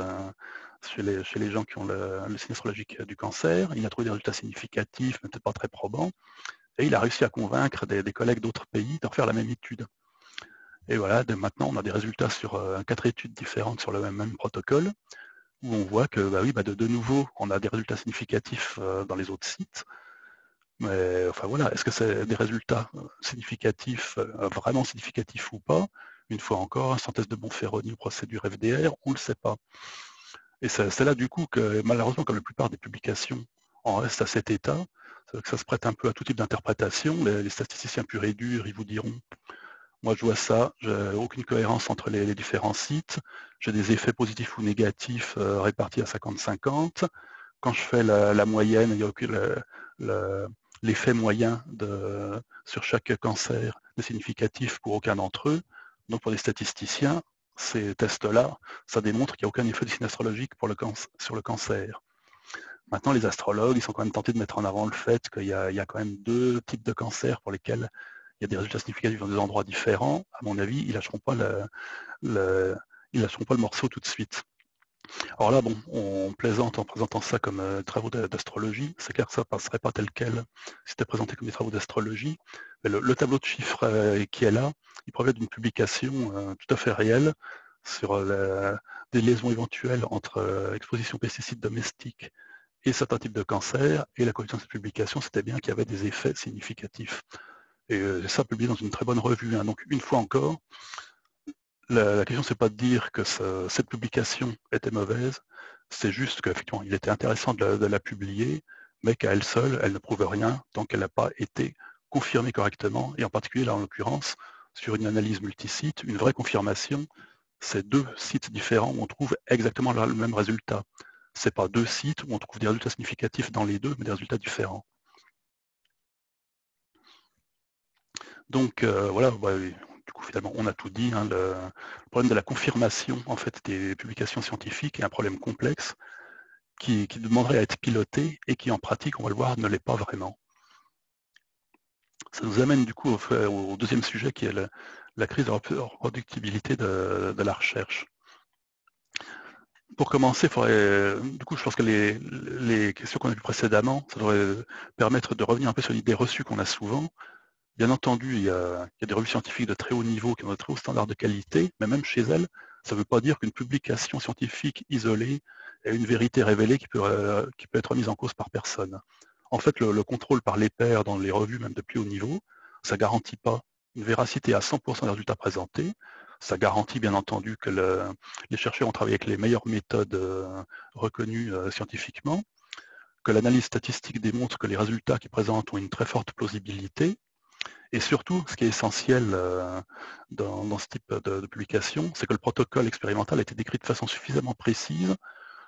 S3: chez les gens qui ont le signe astrologique du cancer. Il a trouvé des résultats significatifs, mais peut-être pas très probants. Et il a réussi à convaincre des collègues d'autres pays de refaire la même étude. Et voilà, maintenant, on a des résultats sur 4 études différentes sur le même protocole, où on voit que, de nouveau, on a des résultats significatifs dans les autres sites. Mais enfin voilà, est-ce que c'est des résultats significatifs, vraiment significatifs ou pas? Une fois encore, synthèse de Bonferroni ou procédure FDR, on ne le sait pas. Et c'est là du coup que malheureusement, comme la plupart des publications en restent à cet état, que ça se prête un peu à tout type d'interprétation. Les statisticiens purs et durs, ils vous diront, moi je vois ça, j'ai aucune cohérence entre les différents sites, j'ai des effets positifs ou négatifs répartis à 50-50. Quand je fais la moyenne, il n'y a aucun l'effet moyen sur chaque cancer n'est significatif pour aucun d'entre eux. Donc pour les statisticiens, ces tests-là, ça démontre qu'il n'y a aucun effet de signe astrologique sur le cancer. Maintenant, les astrologues, ils sont quand même tentés de mettre en avant le fait qu'il y a quand même 2 types de cancers pour lesquels il y a des résultats significatifs dans des endroits différents. À mon avis, ils ne lâcheront pas le morceau tout de suite. Alors là, bon, on plaisante en présentant ça comme travaux d'astrologie. C'est clair que ça ne passerait pas tel quel si c'était présenté comme des travaux d'astrologie. Mais le tableau de chiffres qui est là, il provient d'une publication tout à fait réelle sur des liaisons éventuelles entre exposition pesticides domestiques et certains types de cancers. Et la conclusion de cette publication, c'était bien qu'il y avait des effets significatifs. Et ça publié dans une très bonne revue. Hein. Donc, une fois encore, la question, c'est pas de dire que cette publication était mauvaise, c'est juste qu'effectivement, il était intéressant de la publier, mais qu'à elle seule, elle ne prouve rien tant qu'elle n'a pas été confirmée correctement, et en particulier, là, en l'occurrence, sur une analyse multisite, une vraie confirmation, c'est 2 sites différents où on trouve exactement le même résultat. C'est pas 2 sites où on trouve des résultats significatifs dans les deux, mais des résultats différents. Donc, voilà, du coup, finalement, on a tout dit. Hein, le problème de la confirmation en fait, des publications scientifiques est un problème complexe qui demanderait à être piloté et qui, en pratique, on va le voir, ne l'est pas vraiment. Ça nous amène du coup au deuxième sujet qui est la crise de la reproductibilité de la recherche. Pour commencer, du coup, je pense que les questions qu'on a vues précédemment, ça devrait permettre de revenir un peu sur l'idée reçue qu'on a souvent. Bien entendu, il y a des revues scientifiques de très haut niveau qui ont de très hauts standards de qualité, mais même chez elles, ça ne veut pas dire qu'une publication scientifique isolée est une vérité révélée qui peut être mise en cause par personne. En fait, le contrôle par les pairs dans les revues, même de plus haut niveau, ça ne garantit pas une véracité à 100% des résultats présentés. Ça garantit bien entendu que les chercheurs ont travaillé avec les meilleures méthodes reconnues scientifiquement, que l'analyse statistique démontre que les résultats qu'ils présentent ont une très forte plausibilité. Et surtout, ce qui est essentiel dans ce type de publication, c'est que le protocole expérimental a été décrit de façon suffisamment précise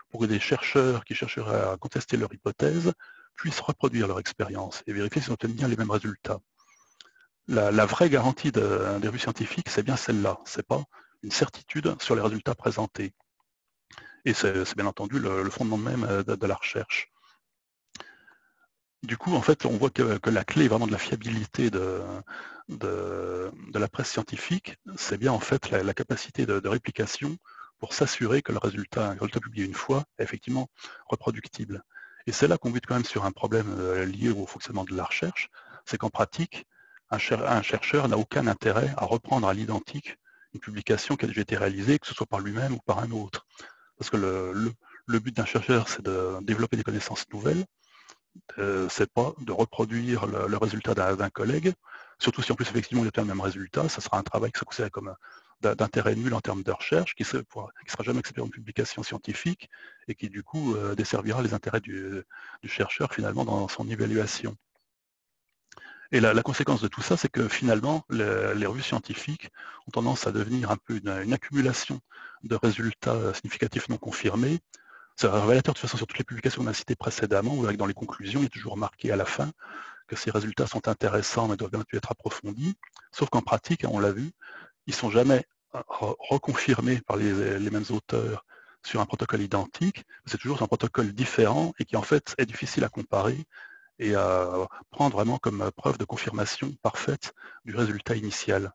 S3: pour que des chercheurs qui chercheraient à contester leur hypothèse puissent reproduire leur expérience et vérifier s'ils obtiennent bien les mêmes résultats. La vraie garantie des revues scientifiques, c'est bien celle-là. Ce n'est pas une certitude sur les résultats présentés. Et c'est bien entendu le fondement même de la recherche. Du coup, en fait, on voit que la clé vraiment de la fiabilité de la presse scientifique, c'est bien en fait la capacité de réplication pour s'assurer que le résultat publié une fois est effectivement reproductible. Et c'est là qu'on bute quand même sur un problème lié au fonctionnement de la recherche, c'est qu'en pratique, un chercheur n'a aucun intérêt à reprendre à l'identique une publication qui a déjà été réalisée, que ce soit par lui-même ou par un autre. Parce que le but d'un chercheur, c'est de développer des connaissances nouvelles, c'est pas de reproduire le résultat d'un collègue, surtout si en plus effectivement il obtient le même résultat, ça sera un travail qui sera considéré comme d'intérêt nul en termes de recherche, qui ne sera jamais accepté en publication scientifique et qui du coup desservira les intérêts du chercheur finalement dans son évaluation. Et la conséquence de tout ça, c'est que finalement, les revues scientifiques ont tendance à devenir un peu une accumulation de résultats significatifs non confirmés, C'est révélateur de toute façon sur toutes les publications qu'on a citées précédemment, où dans les conclusions, il est toujours marqué à la fin que ces résultats sont intéressants mais doivent bien être approfondis, sauf qu'en pratique, on l'a vu, ils ne sont jamais reconfirmés par les mêmes auteurs sur un protocole identique, c'est toujours un protocole différent et qui en fait est difficile à comparer et à prendre vraiment comme preuve de confirmation parfaite du résultat initial.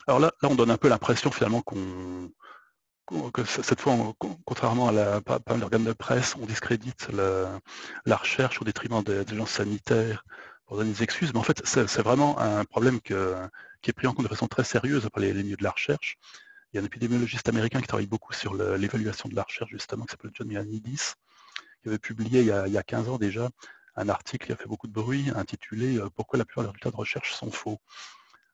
S3: Alors là on donne un peu l'impression finalement que cette fois, contrairement à pas mal d'organes de presse, on discrédite la recherche au détriment des agences sanitaires pour donner des excuses, mais en fait, c'est vraiment un problème qui est pris en compte de façon très sérieuse par les milieux de la recherche. Il y a un épidémiologiste américain qui travaille beaucoup sur l'évaluation de la recherche, justement, qui s'appelle John Ioannidis, qui avait publié il y a 15 ans déjà un article qui a fait beaucoup de bruit, intitulé « Pourquoi la plupart des résultats de recherche sont faux ».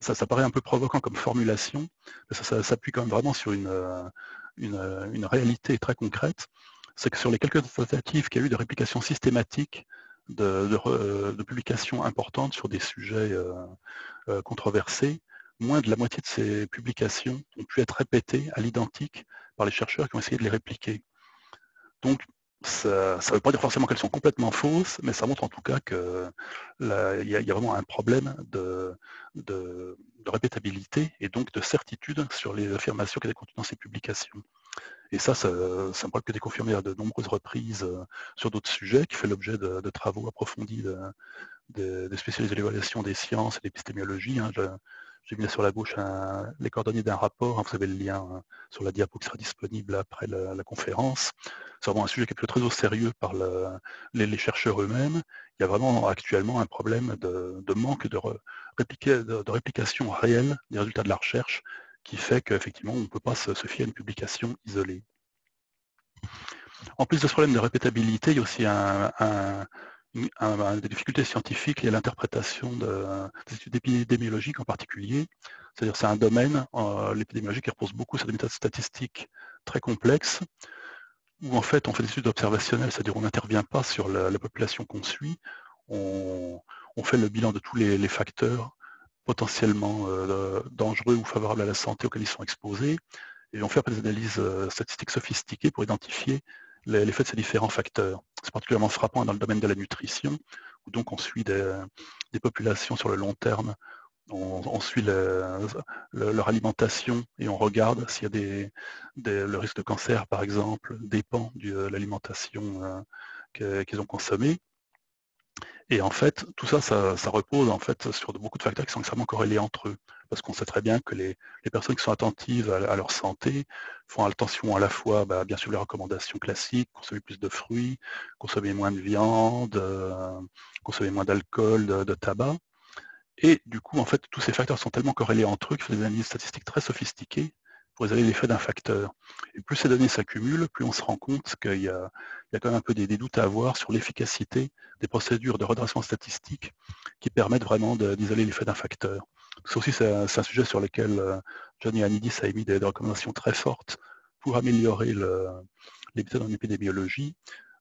S3: Ça paraît un peu provoquant comme formulation, mais ça s'appuie quand même vraiment sur une réalité très concrète. C'est que sur les quelques tentatives qu'il y a eu de réplication systématique de publications importantes sur des sujets controversés, moins de la moitié de ces publications ont pu être répétées à l'identique par les chercheurs qui ont essayé de les répliquer. Donc, ça ne veut pas dire forcément qu'elles sont complètement fausses, mais ça montre en tout cas qu'il y a vraiment un problème de répétabilité et donc de certitude sur les affirmations qui étaient contenues dans ces publications. Et ça me paraît que déconfirmé à de nombreuses reprises sur d'autres sujets, qui fait l'objet de travaux approfondis des spécialistes de l'évaluation des sciences et de l'épistémiologie. J'ai mis sur la gauche les coordonnées d'un rapport, vous avez le lien sur la diapo qui sera disponible après la conférence. C'est vraiment un sujet qui est pris très au sérieux par les chercheurs eux-mêmes. Il y a vraiment actuellement un problème de manque de réplication réelle des résultats de la recherche qui fait qu'effectivement on ne peut pas se fier à une publication isolée. En plus de ce problème de répétabilité, il y a aussi des difficultés scientifiques liées à l'interprétation des études épidémiologiques en particulier. C'est-à-dire c'est un domaine, l'épidémiologie, qui repose beaucoup sur des méthodes statistiques très complexes, où en fait on fait des études observationnelles, c'est-à-dire on n'intervient pas sur la population qu'on suit, on fait le bilan de tous les facteurs potentiellement dangereux ou favorables à la santé auxquels ils sont exposés, et on fait après des analyses statistiques sophistiquées pour identifier l'effet de ces différents facteurs. C'est particulièrement frappant dans le domaine de la nutrition, où donc on suit des populations sur le long terme, on suit leur alimentation et on regarde s'il y a le risque de cancer, par exemple, dépend de l'alimentation qu'ils ont consommée. Et en fait, tout ça, ça repose en fait sur beaucoup de facteurs qui sont extrêmement corrélés entre eux. Parce qu'on sait très bien que les personnes qui sont attentives à leur santé font attention à la fois, bien sûr, les recommandations classiques, consommer plus de fruits, consommer moins de viande, consommer moins d'alcool, de tabac. Et du coup, en fait, tous ces facteurs sont tellement corrélés entre eux qu'il faut des analyses statistiques très sophistiquées pour évaluer l'effet d'un facteur. Et plus ces données s'accumulent, plus on se rend compte qu'il y a quand même un peu des doutes à avoir sur l'efficacité des procédures de redressement statistique qui permettent vraiment d'isoler l'effet d'un facteur. Ça aussi, c'est un sujet sur lequel John Ioannidis a émis des recommandations très fortes pour améliorer les méthodes en épidémiologie.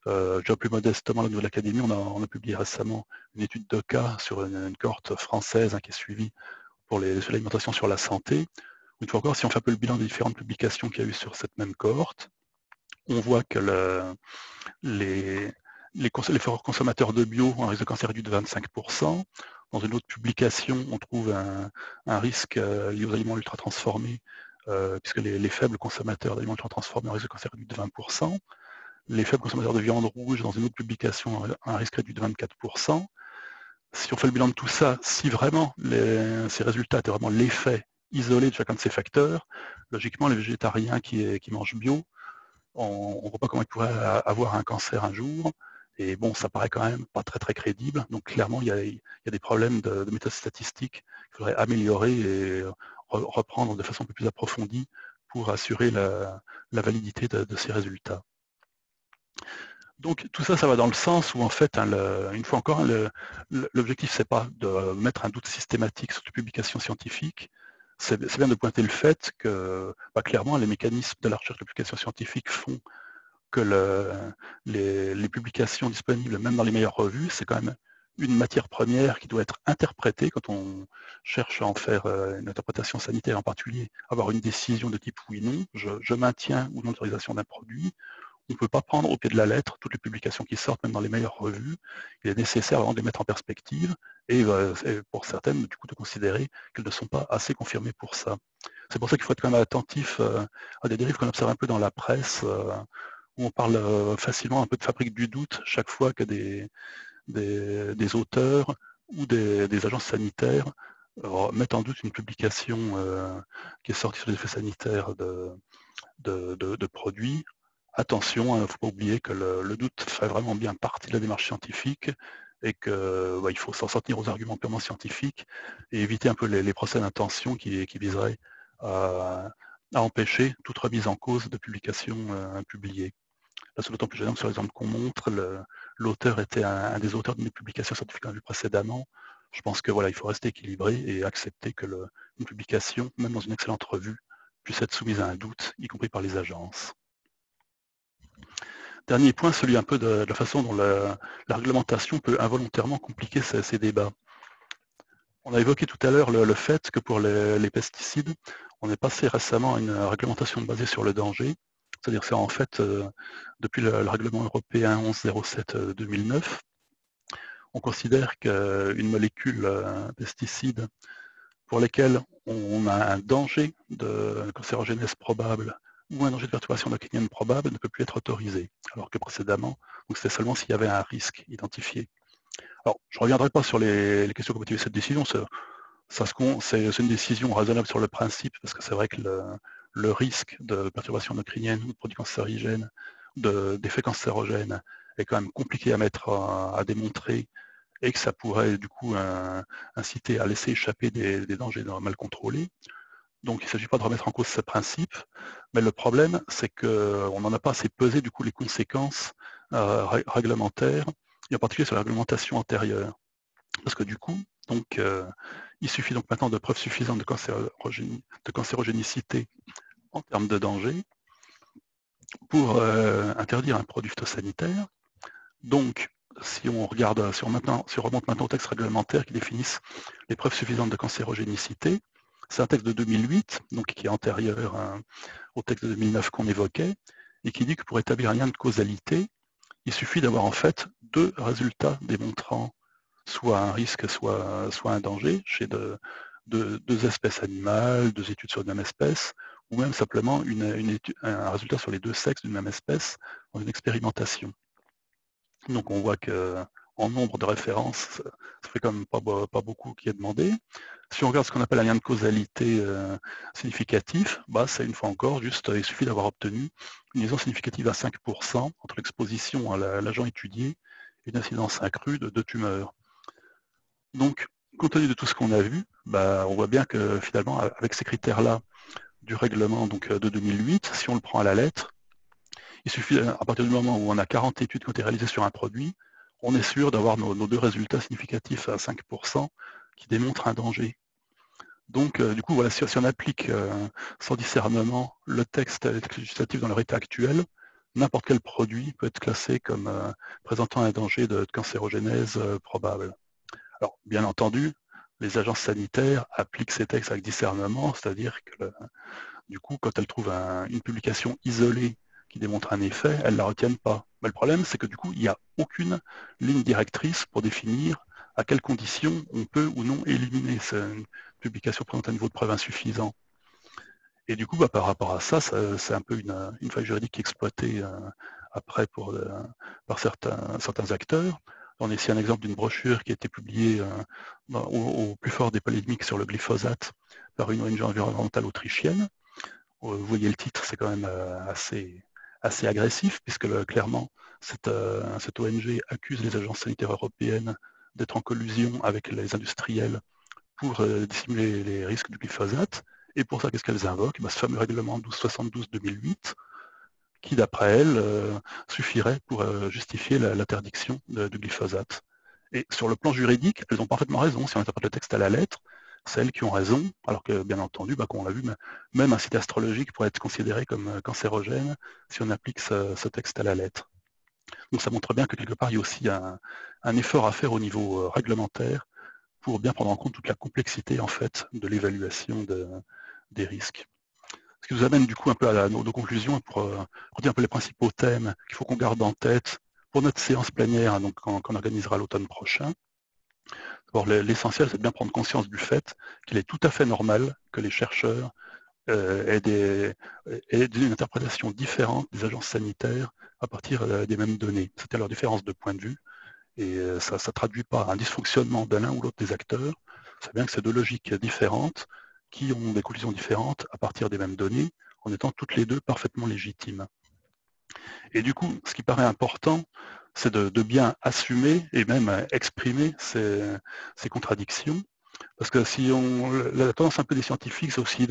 S3: Plus modestement, au niveau de l'Académie, on a publié récemment une étude de cas sur une cohorte française qui est suivie pour l'alimentation sur la santé. Une fois encore, si on fait un peu le bilan des différentes publications qu'il y a eu sur cette même cohorte, on voit que les consommateurs de bio ont un risque de cancer réduit de 25%. Dans une autre publication, on trouve un risque lié aux aliments ultra-transformés, puisque les faibles consommateurs d'aliments ultra-transformés ont un risque de cancer réduit de 20%. Les faibles consommateurs de viande rouge, dans une autre publication, ont un risque réduit de 24%. Si on fait le bilan de tout ça, si vraiment ces résultats étaient vraiment l'effet isolé de chacun de ces facteurs, logiquement, les végétariens qui mangent bio, on ne voit pas comment ils pourraient avoir un cancer un jour. Et bon, ça paraît quand même pas très très crédible. Donc clairement, il y a des problèmes de méthodes statistiques qu'il faudrait améliorer et reprendre de façon un peu plus approfondie pour assurer la validité de ces résultats. Donc tout ça, ça va dans le sens où en fait, une fois encore, l'objectif, c'est pas de mettre un doute systématique sur les publications scientifiques, c'est bien de pointer le fait que clairement, les mécanismes de la recherche de publications scientifiques font que les publications disponibles, même dans les meilleures revues, c'est quand même une matière première qui doit être interprétée quand on cherche à en faire une interprétation sanitaire en particulier, avoir une décision de type oui/non, je maintiens ou non l'autorisation d'un produit. On ne peut pas prendre au pied de la lettre toutes les publications qui sortent, même dans les meilleures revues. Il est nécessaire vraiment de les mettre en perspective et pour certaines, du coup, de considérer qu'elles ne sont pas assez confirmées pour ça. C'est pour ça qu'il faut être quand même attentif à des dérives qu'on observe un peu dans la presse, où on parle facilement un peu de fabrique du doute chaque fois que des auteurs ou des agences sanitaires mettent en doute une publication qui est sortie sur les effets sanitaires de produits. Attention, il ne faut pas oublier que le doute fait vraiment bien partie de la démarche scientifique et qu'il faut s'en sortir aux arguments purement scientifiques et éviter un peu les procès d'intention qui viseraient à empêcher toute remise en cause de publications publiées. Là, c'est d'autant plus gênant que sur l'exemple qu'on montre, l'auteur était un des auteurs de mes publications scientifiques qu'on a vues précédemment. Je pense que voilà, il faut rester équilibré et accepter que une publication, même dans une excellente revue, puisse être soumise à un doute, y compris par les agences. Dernier point, celui un peu de la façon dont la réglementation peut involontairement compliquer ces débats. On a évoqué tout à l'heure le fait que pour les pesticides, on est passé récemment à une réglementation basée sur le danger. C'est-à-dire c'est en fait, depuis le règlement européen 1107/2009, on considère qu'une molécule pesticide pour lesquelles on a un danger de cancérogénèse probable ou un danger de perturbation endocrinienne probable ne peut plus être autorisé, alors que précédemment, c'était seulement s'il y avait un risque identifié. Alors, je ne reviendrai pas sur les questions qui ont motivé cette décision, c'est une décision raisonnable sur le principe, parce que c'est vrai que le risque de perturbation endocrinienne ou de produits cancérigènes, d'effets cancérogènes, est quand même compliqué à mettre à démontrer et que ça pourrait du coup inciter à laisser échapper des dangers mal contrôlés. Donc il ne s'agit pas de remettre en cause ce principe, mais le problème c'est qu'on n'en a pas assez pesé du coup les conséquences réglementaires, et en particulier sur la réglementation antérieure. Parce que du coup, donc, il suffit donc maintenant de preuves suffisantes de cancérogénicité en termes de danger pour interdire un produit phytosanitaire. Donc, si on remonte maintenant au texte réglementaire qui définissent les preuves suffisantes de cancérogénicité, c'est un texte de 2008, donc qui est antérieur au texte de 2009 qu'on évoquait, et qui dit que pour établir un lien de causalité, il suffit d'avoir en fait deux résultats démontrant soit un risque, soit un danger chez deux espèces animales, deux études sur une même espèce, ou même simplement un résultat sur les deux sexes d'une même espèce dans une expérimentation. Donc on voit qu'en nombre de références, ça fait quand même pas beaucoup qui est demandé. Si on regarde ce qu'on appelle un lien de causalité significatif, c'est une fois encore juste, il suffit d'avoir obtenu une liaison significative à 5% entre l'exposition à l'agent étudié et une incidence accrue de tumeurs. Donc, compte tenu de tout ce qu'on a vu, on voit bien que finalement, avec ces critères-là du règlement donc, de 2008, si on le prend à la lettre, il suffit, à partir du moment où on a 40 études qui ont été réalisées sur un produit, on est sûr d'avoir nos deux résultats significatifs à 5% qui démontrent un danger. Donc, du coup, voilà, si on applique sans discernement le texte législatif dans leur état actuel, n'importe quel produit peut être classé comme présentant un danger de cancérogénèse probable. Alors, bien entendu, les agences sanitaires appliquent ces textes avec discernement, c'est-à-dire que, du coup, quand elles trouvent une publication isolée qui démontre un effet, elles ne la retiennent pas. Mais le problème, c'est que du coup, il n'y a aucune ligne directrice pour définir à quelles conditions on peut ou non éliminer une publication présentant un niveau de preuve insuffisant. Et du coup, par rapport à ça, c'est un peu une faille juridique qui est exploitée après par certains acteurs. On a ici un exemple d'une brochure qui a été publiée au plus fort des polémiques sur le glyphosate par une ONG environnementale autrichienne. Vous voyez le titre, c'est quand même assez agressif, puisque clairement, cette ONG accuse les agences sanitaires européennes d'être en collusion avec les industriels pour dissimuler les risques du glyphosate. Et pour ça, qu'est-ce qu'elles invoquent? Ce fameux règlement 1272/2008, qui, d'après elles, suffirait pour justifier l'interdiction du glyphosate. Et sur le plan juridique, elles ont parfaitement raison. Si on interprète le texte à la lettre, c'est elles qui ont raison, alors que, bien entendu, comme on l'a vu, même un site astrologique pourrait être considéré comme cancérogène si on applique ce texte à la lettre. Donc ça montre bien que quelque part, il y a aussi un effort à faire au niveau réglementaire pour bien prendre en compte toute la complexité en fait de l'évaluation des risques. Ce qui nous amène du coup un peu à nos conclusions pour redire un peu les principaux thèmes qu'il faut qu'on garde en tête pour notre séance plénière, hein, donc qu'on organisera l'automne prochain. D'abord, l'essentiel, c'est de bien prendre conscience du fait qu'il est tout à fait normal que les chercheurs aient une interprétation différente des agences sanitaires à partir des mêmes données. C'est-à-dire leur différence de point de vue. Et ça ne traduit pas un dysfonctionnement de l'un ou l'autre des acteurs. C'est bien que c'est deux logiques différentes qui ont des conclusions différentes à partir des mêmes données, en étant toutes les deux parfaitement légitimes. Et du coup, ce qui paraît important, c'est de bien assumer et même exprimer ces contradictions. Parce que si la tendance un peu des scientifiques, c'est aussi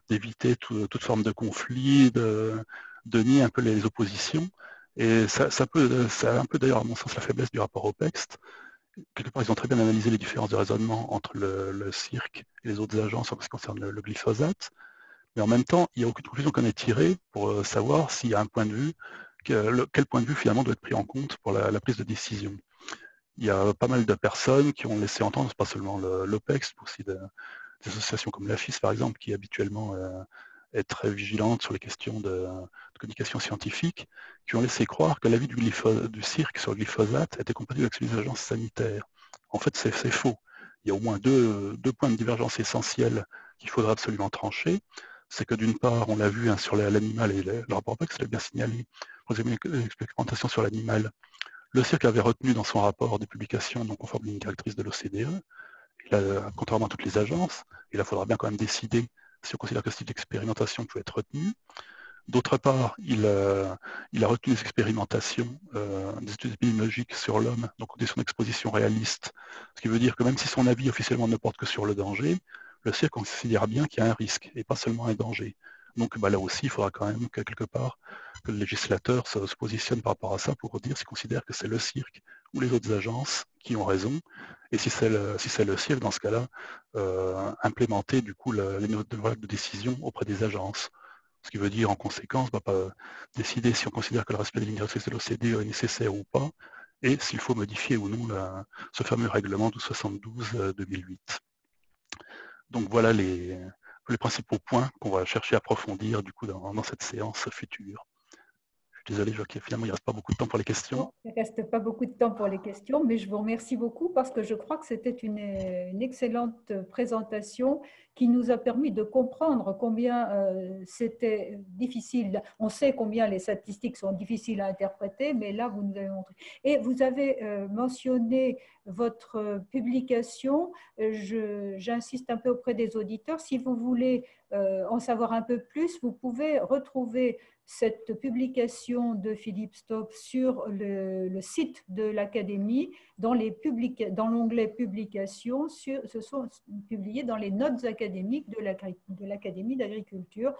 S3: d'éviter toute forme de conflit, de nier un peu les oppositions. Et ça a un peu d'ailleurs, à mon sens, la faiblesse du rapport OPEXT. Quelque part, ils ont très bien analysé les différences de raisonnement entre le cirque et les autres agences en ce qui concerne le glyphosate. Mais en même temps, il n'y a aucune conclusion qu'on ait tirée pour savoir s'il y a un point de vue, quel point de vue finalement doit être pris en compte pour la prise de décision. Il y a pas mal de personnes qui ont laissé entendre, pas seulement l'OPEX, mais aussi des associations comme l'AFIS par exemple, qui habituellement est très vigilante sur les questions de communication scientifique, qui ont laissé croire que l'avis du cirque sur le glyphosate était compatible avec celui des agences sanitaires. En fait, c'est faux. Il y a au moins deux points de divergence essentiels qu'il faudra absolument trancher. C'est que d'une part, on l'a vu hein, sur l'animal, et le rapport OPEX l'a bien signalé, pour l'expérimentation sur l'animal, le cirque avait retenu dans son rapport des publications non conformes aux lignes directrices de l'OCDE. Contrairement à toutes les agences, il faudra bien quand même décider si on considère que ce type d'expérimentation peut être retenu. D'autre part, il a retenu des expérimentations, des études épidémiologiques sur l'homme, donc des son exposition réaliste, ce qui veut dire que même si son avis officiellement ne porte que sur le danger, le cirque considère bien qu'il y a un risque et pas seulement un danger. Donc là aussi, il faudra quand même que quelque part que le législateur se positionne par rapport à ça pour dire s'il considère que c'est le cirque ou les autres agences qui ont raison. Et si c'est le cirque, dans ce cas-là, implémenter du coup les notes de décision auprès des agences. Ce qui veut dire en conséquence, décider si on considère que le respect des lignes directrices de l'OCDE est nécessaire ou pas, et s'il faut modifier ou non ce fameux règlement 1272-2008. Donc voilà les principaux points qu'on va chercher à approfondir du coup dans cette séance future. Je suis désolé, je vois qu'il finalement il ne reste pas beaucoup de temps pour les questions.
S1: Non, il ne reste pas beaucoup de temps pour les questions, mais je vous remercie beaucoup parce que je crois que c'était une excellente présentation qui nous a permis de comprendre combien c'était difficile. On sait combien les statistiques sont difficiles à interpréter, mais là, vous nous avez montré. Et vous avez mentionné votre publication. J'insiste un peu auprès des auditeurs. Si vous voulez en savoir un peu plus, vous pouvez retrouver cette publication de Philippe Stock sur le site de l'Académie, dans l'onglet publications, ce sont publiés dans les notes académiques de l'Académie d'agriculture,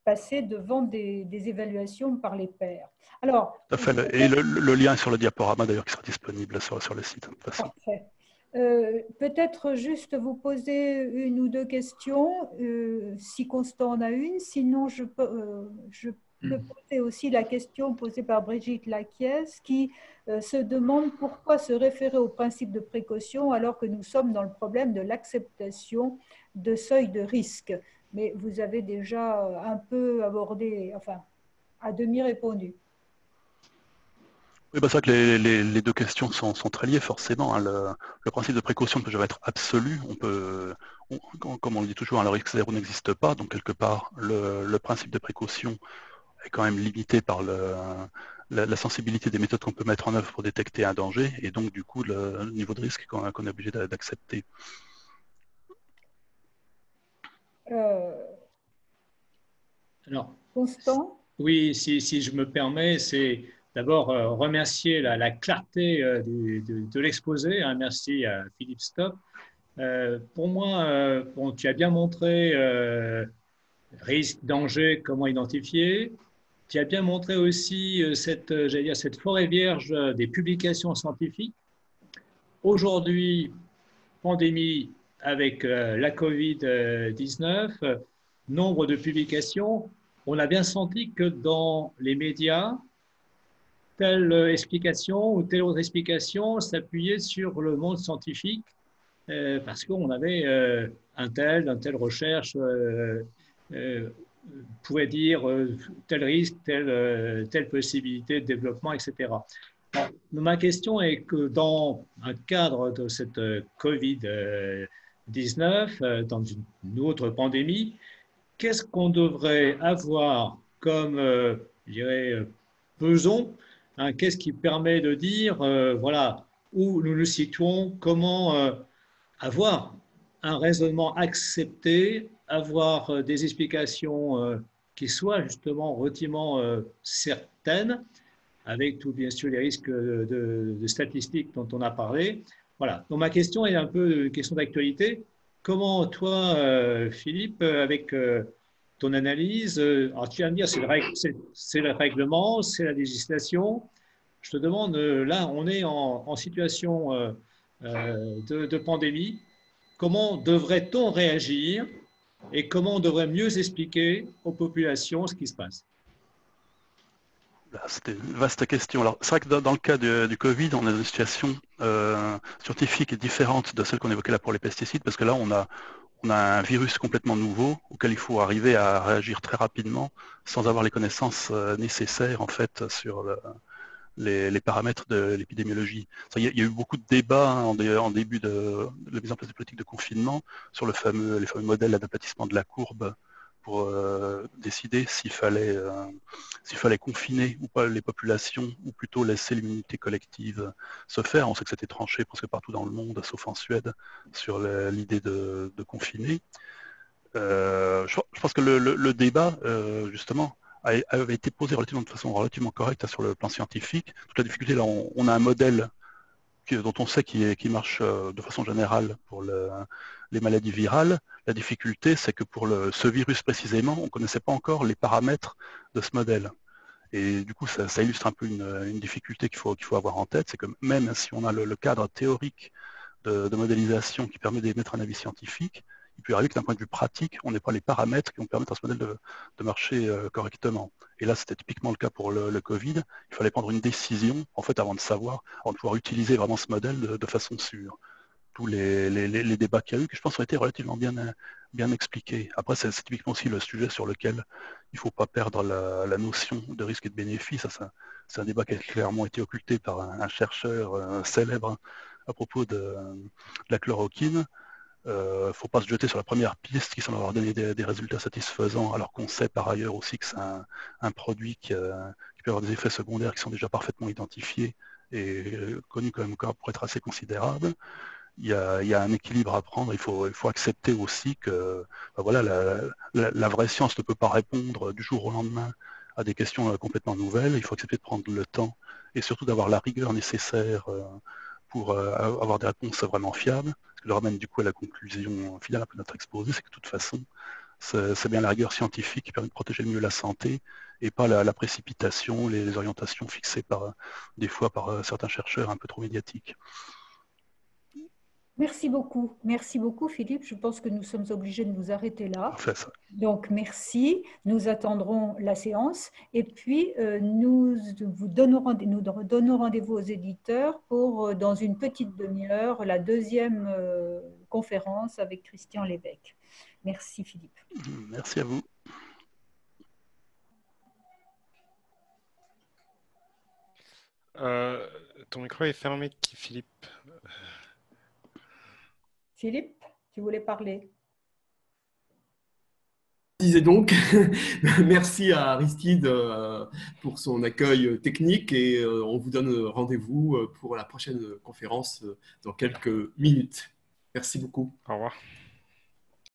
S1: passées devant des évaluations par les pairs. Alors,
S3: tout à fait. Et le lien sur le diaporama d'ailleurs qui sera disponible sur le site. De toute façon.
S1: Parfait. Peut-être juste vous poser une ou deux questions, si Constant en a une. Sinon, je peux poser aussi la question posée par Brigitte Laquiès qui se demande pourquoi se référer au principe de précaution alors que nous sommes dans le problème de l'acceptation de seuil de risque. Mais vous avez déjà un peu abordé, enfin, à demi répondu.
S3: Oui, c'est vrai que les deux questions sont très liées forcément. Hein. Le principe de précaution ne peut jamais être absolu. Comme on le dit toujours, le risque zéro n'existe pas. Donc quelque part, le principe de précaution est quand même limité par la sensibilité des méthodes qu'on peut mettre en œuvre pour détecter un danger, et donc du coup le niveau de risque qu'on est obligé d'accepter.
S2: Alors,
S1: Constant ?
S2: Oui, si je me permets, c'est d'abord remercier la clarté de l'exposé. Hein, merci à Philippe Stock. Pour moi, tu as bien montré risque, danger, comment identifier. Tu as bien montré aussi cette forêt vierge des publications scientifiques. Aujourd'hui, pandémie avec la Covid-19, nombre de publications. On a bien senti que dans les médias, telle explication ou telle autre explication s'appuyait sur le monde scientifique parce qu'on avait une telle recherche pouvait dire tel risque, telle possibilité de développement, etc. Bon, ma question est que dans un cadre de cette Covid-19, dans une autre pandémie, qu'est-ce qu'on devrait avoir comme, je dirais, pesons, hein, qu'est-ce qui permet de dire, voilà, où nous nous situons, comment avoir un raisonnement accepté, avoir des explications qui soient justement relativement certaines, avec tout bien sûr les risques de statistiques dont on a parlé. Voilà. Donc ma question est un peu une question d'actualité. Comment toi, Philippe, avec ton analyse, alors tu viens de dire c'est le règlement, c'est la législation. Je te demande, là, on est en situation de pandémie. Comment devrait-on réagir et comment on devrait mieux expliquer aux populations ce qui se passe?
S3: C'était une vaste question. Alors, c'est vrai que dans le cas du Covid, on est dans une situation scientifique différente de celle qu'on évoquait là pour les pesticides, parce que là, on a un virus complètement nouveau auquel il faut arriver à réagir très rapidement sans avoir les connaissances nécessaires en fait sur les paramètres de l'épidémiologie. Il y a eu beaucoup de débats en début de la mise en place des politiques de confinement sur les fameux modèles d'aplatissement de la courbe pour décider s'il fallait confiner ou pas les populations ou plutôt laisser l'immunité collective se faire. On sait que c'était tranché presque partout dans le monde, sauf en Suède, sur l'idée de confiner. Je pense que le débat, justement, avait été posé de façon relativement correcte sur le plan scientifique. Toute la difficulté, là, on a un modèle dont on sait qui marche de façon générale pour les maladies virales. La difficulté, c'est que pour ce virus précisément, on ne connaissait pas encore les paramètres de ce modèle. Et du coup, ça illustre un peu une difficulté qu'il faut avoir en tête, c'est que même si on a le cadre théorique de modélisation qui permet d'émettre un avis scientifique, il peut arriver que d'un point de vue pratique, on n'ait pas les paramètres qui vont permettre à ce modèle de marcher correctement. Et là, c'était typiquement le cas pour le Covid. Il fallait prendre une décision, en fait, avant de pouvoir utiliser vraiment ce modèle de façon sûre. Tous les débats qu'il y a eu, que je pense ont été relativement bien expliqués. Après, c'est typiquement aussi le sujet sur lequel il ne faut pas perdre la notion de risque et de bénéfice. C'est un débat qui a clairement été occulté par un chercheur célèbre à propos de la chloroquine. Il ne faut pas se jeter sur la première piste qui semble avoir donné des résultats satisfaisants, alors qu'on sait par ailleurs aussi que c'est un produit qui peut avoir des effets secondaires qui sont déjà parfaitement identifiés et connus quand même pour être assez considérables. Il y a un équilibre à prendre. Il faut accepter aussi que voilà, la vraie science ne peut pas répondre du jour au lendemain à des questions complètement nouvelles. Il faut accepter de prendre le temps et surtout d'avoir la rigueur nécessaire pour avoir des réponses vraiment fiables. Ce qui le ramène du coup à la conclusion finale un peu de notre exposé, c'est que de toute façon, c'est bien la rigueur scientifique qui permet de protéger le mieux la santé et pas la précipitation, les orientations fixées des fois par certains chercheurs un peu trop médiatiques.
S1: Merci beaucoup Philippe. Je pense que nous sommes obligés de nous arrêter là.
S3: Parfait, ça.
S1: Donc merci, nous attendrons la séance et puis nous donnons rendez-vous aux éditeurs pour dans une petite demi-heure la deuxième conférence avec Christian Lévesque. Merci Philippe.
S3: Merci à vous.
S4: Ton micro est fermé, Philippe.
S1: Philippe, tu voulais parler?
S5: Je disais donc, merci à Aristide pour son accueil technique et on vous donne rendez-vous pour la prochaine conférence dans quelques minutes. Merci beaucoup.
S4: Au revoir.